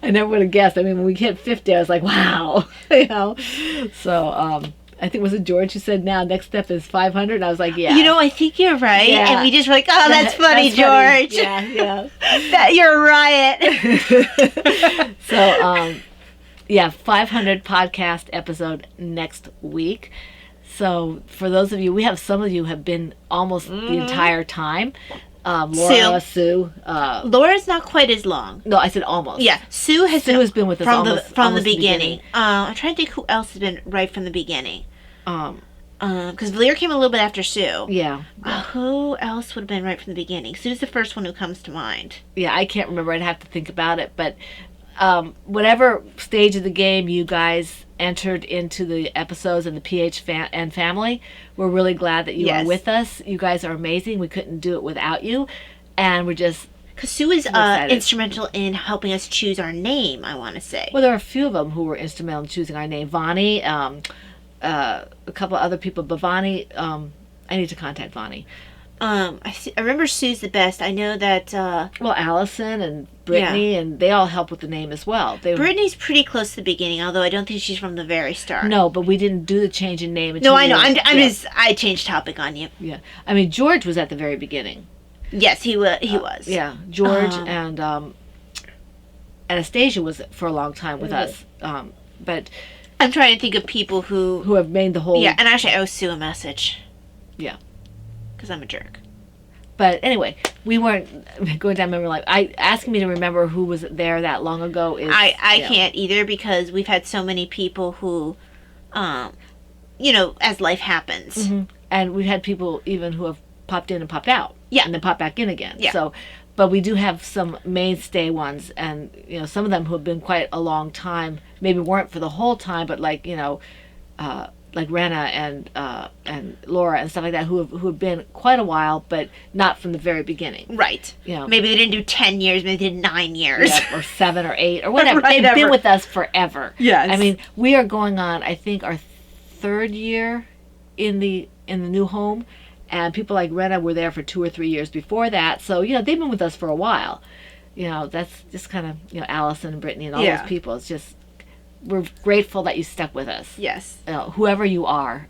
I never would have guessed. I mean, when we hit 50, I was like, wow. So I think, was it George who said, now next step is 500? And I was like, yeah. You know, I think you're right. Yeah. And we just were like, oh, that's funny, That's funny. George. Yeah. That you're a riot. So, 500 podcast episode next week. So for those of you, we have some of you have been almost the entire time. Laura, Sue. Laura's not quite as long. No, I said almost. Yeah, Sue has been with us from almost, the almost beginning. I'm trying to think who else has been right from the beginning. Um, Because Lear came a little bit after Sue. yeah. Who else would have been right from the beginning? Sue's the first one who comes to mind. Yeah, I can't remember. I'd have to think about it. But whatever stage of the game you guys entered into the episodes and the PH and family, we're really glad that you are Yes. with us. You guys are amazing. We couldn't do it without you. And we're just, Because Sue is excited. instrumental in helping us choose our name, I want to say. well, there are a few of them who were instrumental in choosing our name. Vani, a couple of other people, but Vani, I need to contact Vani. I remember Sue's the best. I know that Well, Allison and Brittany, and they all help with the name as well. Brittany's pretty close to the beginning, although I don't think she's from the very start. No, but we didn't do the change in name. No, I know. I'm yeah. just, I changed topic on you. Yeah, I mean George was at the very beginning. Yes, he was. Yeah, George and Anastasia was for a long time with us. But I'm trying to think of people who have made the whole. yeah, and actually I owe Sue a message. Yeah. Because I'm a jerk. But anyway, we weren't going down memory lane. Asking me to remember who was there that long ago is. I yeah. can't either because we've had so many people who, as life happens. Mhm. And we've had people even who have popped in and popped out. Yeah. And then popped back in again. Yeah. So, but we do have some mainstay ones, and some of them who have been quite a long time. Maybe weren't for the whole time, but like Rena and Laura and stuff like that, who have been quite a while, but not from the very beginning. Right. You know. Maybe they didn't do 10 years, maybe they did 9 years. Yeah, or 7 or 8 or whatever. They've Whatever. been with us forever. Yes. I mean, we are going on, I think, our 3rd year in the new home, and people like Rena were there for 2 or 3 years before that. So they've been with us for a while. That's just kind of Allison and Brittany and all Yeah. those people. It's just we're grateful that you stuck with us. Yes. Whoever you are,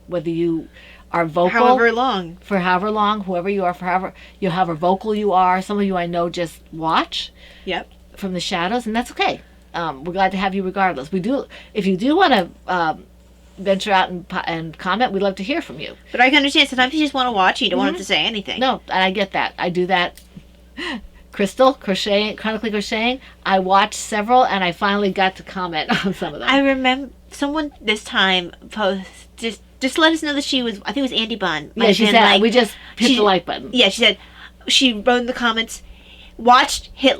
whether you are vocal However long. for however long, whoever you are, for however vocal you are. Some of you I know just watch Yep. from the shadows, and that's okay. We're glad to have you regardless. We do. If you do want to venture out and comment, we'd love to hear from you. But I can understand sometimes you just want to watch, you don't want to say anything. No, and I get that. I do that. Crystal, chronically crocheting. I watched several, and I finally got to comment on some of them. I remember someone this time Just let us know that she was. I think it was Andy Bunn. Yeah, she said we just hit she- the like button. Yeah, she said she wrote in the comments, watched, hit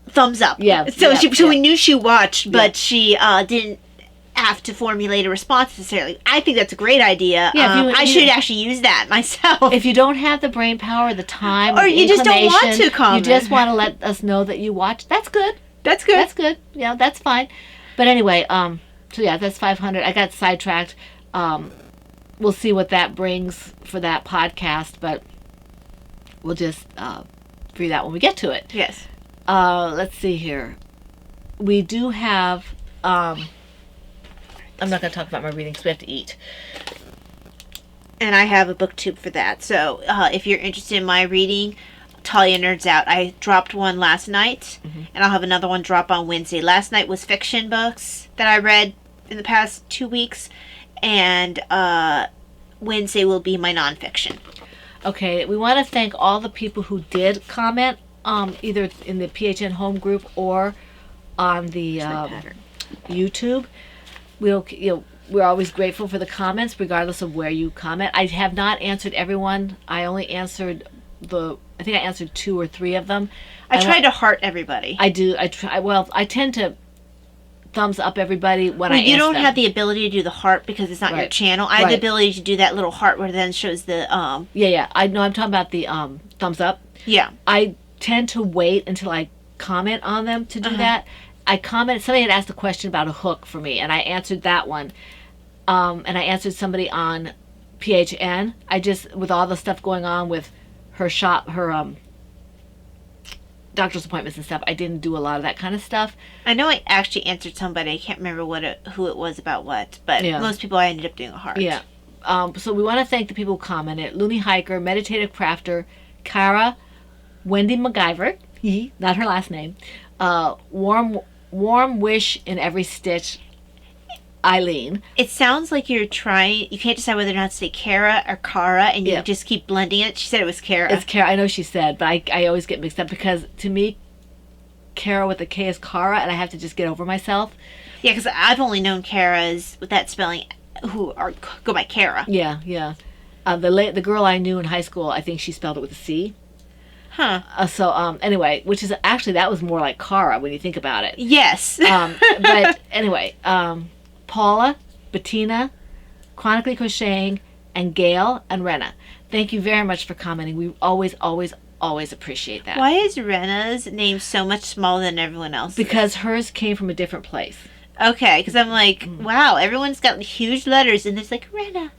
thumbs up. Yeah, So yeah, so we yeah. knew she watched, but Yeah. she didn't have to formulate a response necessarily. I think that's a great idea. Yeah, if you- I you- should actually use that myself. If you don't have the brain power, the time, Or the you just don't want inclination, to comment. You just want to let us know that you watched. That's good. That's good. That's good. Yeah, that's fine. But anyway, so yeah, that's 500. I got sidetracked. We'll see what that brings for that podcast, but we'll just figure that out when we get to it. Yes. Let's see here. We do have. I'm not going to talk about my reading because we have to eat. And I have a booktube for that. So if you're interested in my reading, Talia Nerds Out. I dropped one last night, and I'll have another one drop on Wednesday. Last night was fiction books that I read in the past 2 weeks, and Wednesday will be my nonfiction. Okay, we want to thank all the people who did comment, either in the PHN home group or on the YouTube. We're always grateful for the comments, regardless of where you comment. I have not answered everyone. I only answered I think I answered 2 or 3 of them. I tried to heart everybody. I do. I try. Well, I tend to thumbs up everybody when I you answer don't them. have the ability to do the heart because it's not your Right. channel. I have the Right. ability to do that little heart where it then shows the Yeah. I know. I'm talking about the thumbs up. yeah. I tend to wait until I comment on them to do that. I commented. Somebody had asked a question about a hook for me, and I answered that one. And I answered somebody on PHN. I just, with all the stuff going on with her doctor's appointments and stuff, I didn't do a lot of that kind of stuff. I know I actually answered somebody. I can't remember who it was about what, but Yeah. most people I ended up doing a heart. Yeah. So we want to thank the people who commented: Looney Hiker, Meditative Crafter, Kara, Wendy MacGyver, not her last name, Warm Wish in Every Stitch, Eileen. It sounds like you're trying. You can't decide whether or not to say Kara or Kara, and you Yeah. just keep blending it. She said it was Kara. It's Kara. I know she said, but I always get mixed up because to me, Kara with a K is Kara, and I have to just get over myself. Yeah, because I've only known Karas with that spelling who go by Kara. Yeah, yeah. The girl I knew in high school, I think she spelled it with a C. Huh. Anyway, which is actually, that was more like Kara when you think about it. Yes. But anyway, Paula, Bettina, Chronically Crocheting, and Gail and Rena. Thank you very much for commenting. We always, always, always appreciate that. Why is Rena's name so much smaller than everyone else? Because hers came from a different place. Okay, because I'm like, wow, everyone's got huge letters, and it's like Rena.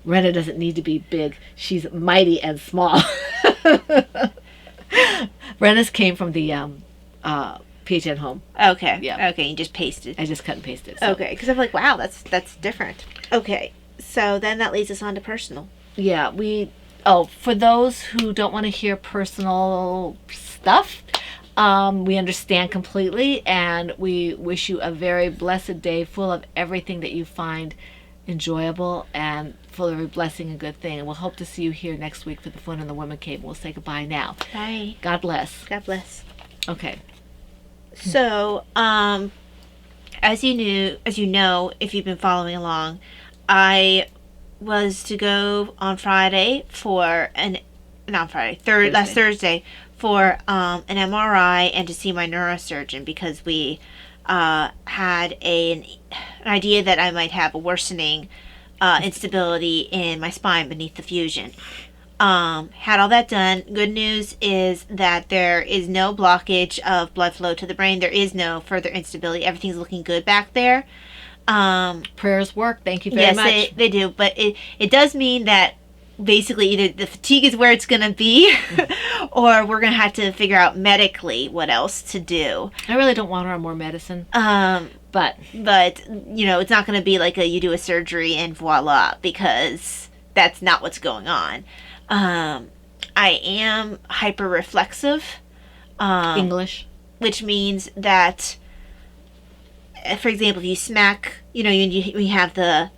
Rena doesn't need to be big. She's mighty and small. Rena's came from the PHN home. Okay. Yeah. Okay, you just pasted. I just cut and pasted. So. Okay, because I'm like, wow, that's different. Okay, so then that leads us on to personal. Yeah, for those who don't want to hear personal stuff, we understand completely, and we wish you a very blessed day full of everything that you find enjoyable and full of every blessing and good thing. And we'll hope to see you here next week for the Fun in the Women Cave. We'll say goodbye now. Bye. God bless. God bless. Okay. So, as you know, if you've been following along, I was to go on Friday for last Thursday for an MRI and to see my neurosurgeon because we had an idea that I might have a worsening instability in my spine beneath the fusion. Had all that done. Good news is that there is no blockage of blood flow to the brain. There is no further instability. Everything's looking good back there. Prayers work. Thank you very much. Yes, they do. But it does mean that basically either the fatigue is where it's going to be or we're going to have to figure out medically what else to do. I really don't want her on more medicine. But it's not going to be like you do a surgery and voila, because that's not what's going on. I am hyperreflexive. English. Which means that, for example, if you smack, when you have the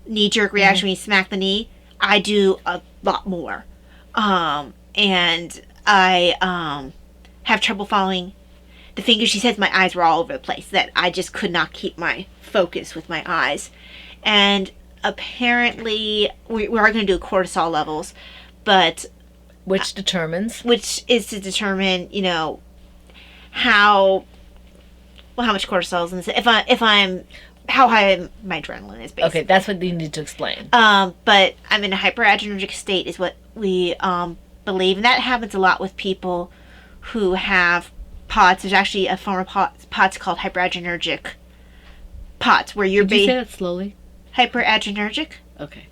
knee-jerk reaction when you smack the knee, I do a lot more. And I have trouble following the fingers. She says my eyes were all over the place, that I just could not keep my focus with my eyes. And apparently we are going to do cortisol levels, but Which determines. which is to determine, how much cortisol is in this. If I'm how high my adrenaline is, basically. Okay, that's what you need to explain. But I'm in a hyperadrenergic state is what we believe, and that happens a lot with people who have POTS. There's actually a form of POTS called hyperadrenergic POTS, where you're Did you say that slowly? hyperadrenergic Okay.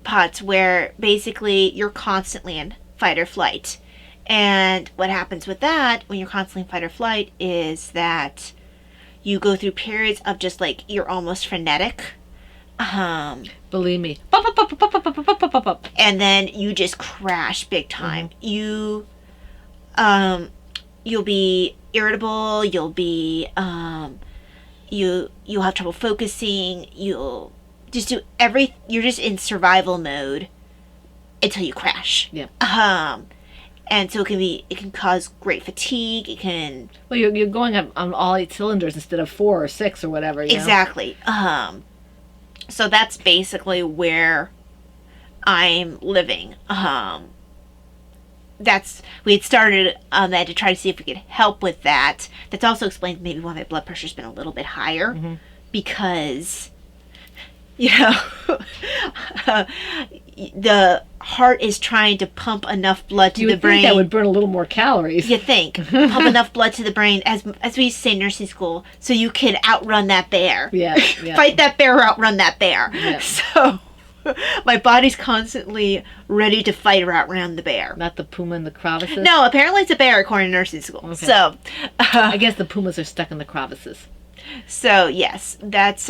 POTS, where basically you're constantly in fight or flight. And what happens with that when you're constantly in fight or flight is that you go through periods of just like you're almost frenetic. Believe me. And then you just crash big time. You'll be irritable, you'll be you'll have trouble focusing, you'll just do you're just in survival mode until you crash. Yeah. And so it can cause great fatigue. It can Well, you're going on all 8 cylinders instead of 4 or 6 or whatever. You know? exactly. So that's basically where I'm living. We had started on that to try to see if we could help with that. That's also explains maybe why my blood pressure's been a little bit higher, because the heart is trying to pump enough blood to You the would brain. think that would burn a little more calories. You think pump enough blood to the brain, as we used to say in nursing school, so you could outrun that bear. Yeah. Fight that bear or outrun that bear. Yeah. So my body's constantly ready to fight or outrun the bear. Not the puma and the crevices. No, apparently it's a bear according to nursing school. Okay. So I guess the pumas are stuck in the crevices. so yes, that's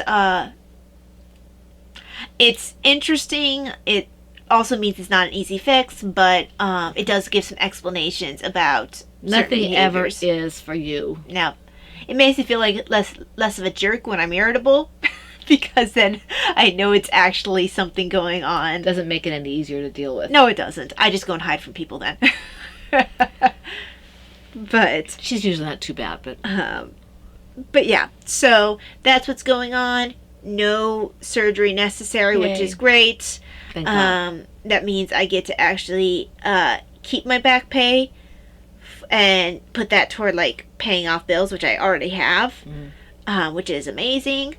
it's interesting. It also means it's not an easy fix, but it does give some explanations about certain Nothing ever behaviors. is for you. No, it makes me feel like less of a jerk when I'm irritable, because then I know it's actually something going on. Doesn't make it any easier to deal with. No, it doesn't. I just go and hide from people then. But She's usually not too bad, but yeah, so that's what's going on. No surgery necessary, which Yay. is great. thank God. That means I get to actually keep my back pay and put that toward like paying off bills, which I already have, which is amazing.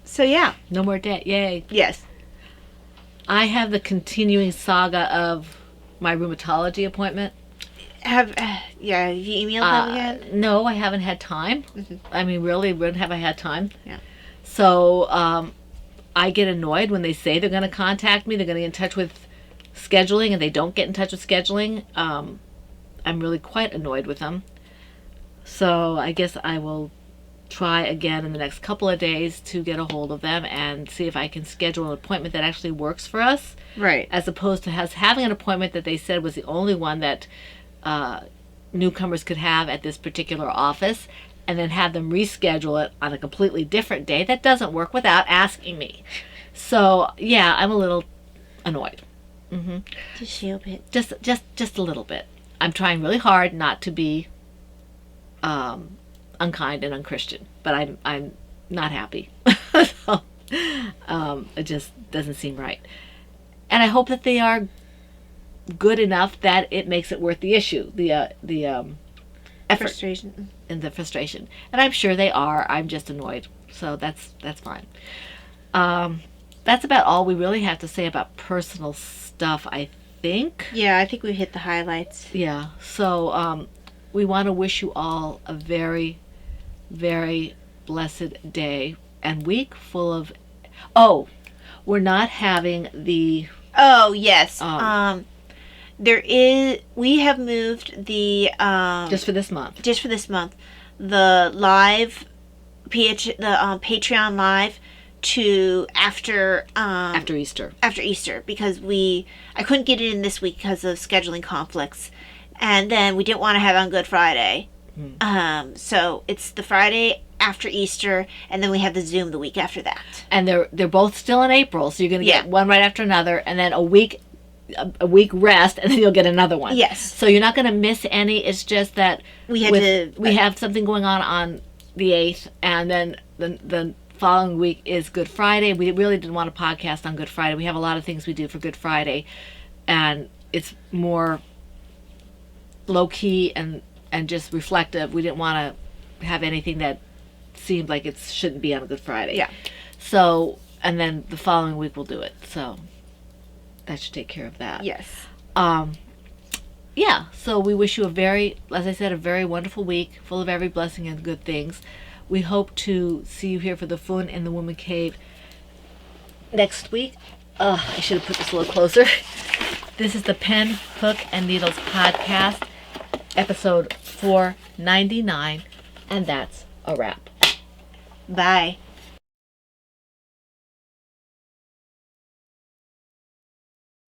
So yeah, No more debt. Yay. yes. I have the continuing saga of my rheumatology appointment. Have you emailed them yet? No, I haven't had time. I mean, really, when have I had time? Yeah. So I get annoyed when they say they're going to contact me. They're going to get in touch with scheduling, and they don't get in touch with scheduling. I'm really quite annoyed with them. So I guess I will try again in the next couple of days to get a hold of them and see if I can schedule an appointment that actually works for us, Right. as opposed to having an appointment that they said was the only one that newcomers could have at this particular office, and then have them reschedule it on a completely different day. That doesn't work without asking me. So yeah, I'm a little annoyed. Just feel it. Just a little bit. I'm trying really hard not to be unkind and unchristian, but I'm not happy. So, it just doesn't seem right. And I hope that they are good enough that it makes it worth the issue, the effort Frustration. and the frustration. And I'm sure they are. I'm just annoyed. So that's fine. That's about all we really have to say about personal stuff, I think. Yeah, I think we hit the highlights. Yeah. So we want to wish you all a very, very blessed day and week full of... Oh, we're not having the... Oh yes. We have moved the just for this month. the live Patreon live to after Easter, because I couldn't get it in this week because of scheduling conflicts, and then we didn't want to have it on Good Friday. So it's the Friday after Easter, and then we have the Zoom the week after that. And they're both still in April, so you're going to get Yeah. one right after another, and then a week rest, and then you'll get another one. Yes. So you're not going to miss any. It's just that We had to- we have something going on the 8th, and then the following week is Good Friday. We really didn't want to podcast on Good Friday. We have a lot of things we do for Good Friday, and it's more low key and just reflective. We didn't want to have anything that seemed like it shouldn't be on Good Friday. Yeah. So, and then the following week we'll do it. So that should take care of that. Yes. Yeah, so we wish you as I said, a very wonderful week, full of every blessing and good things. We hope to see you here for the Fun in the Woman Cave next week. I should have put this a little closer. This is the Pen, Hook, and Needles podcast, episode 499, and that's a wrap. Bye.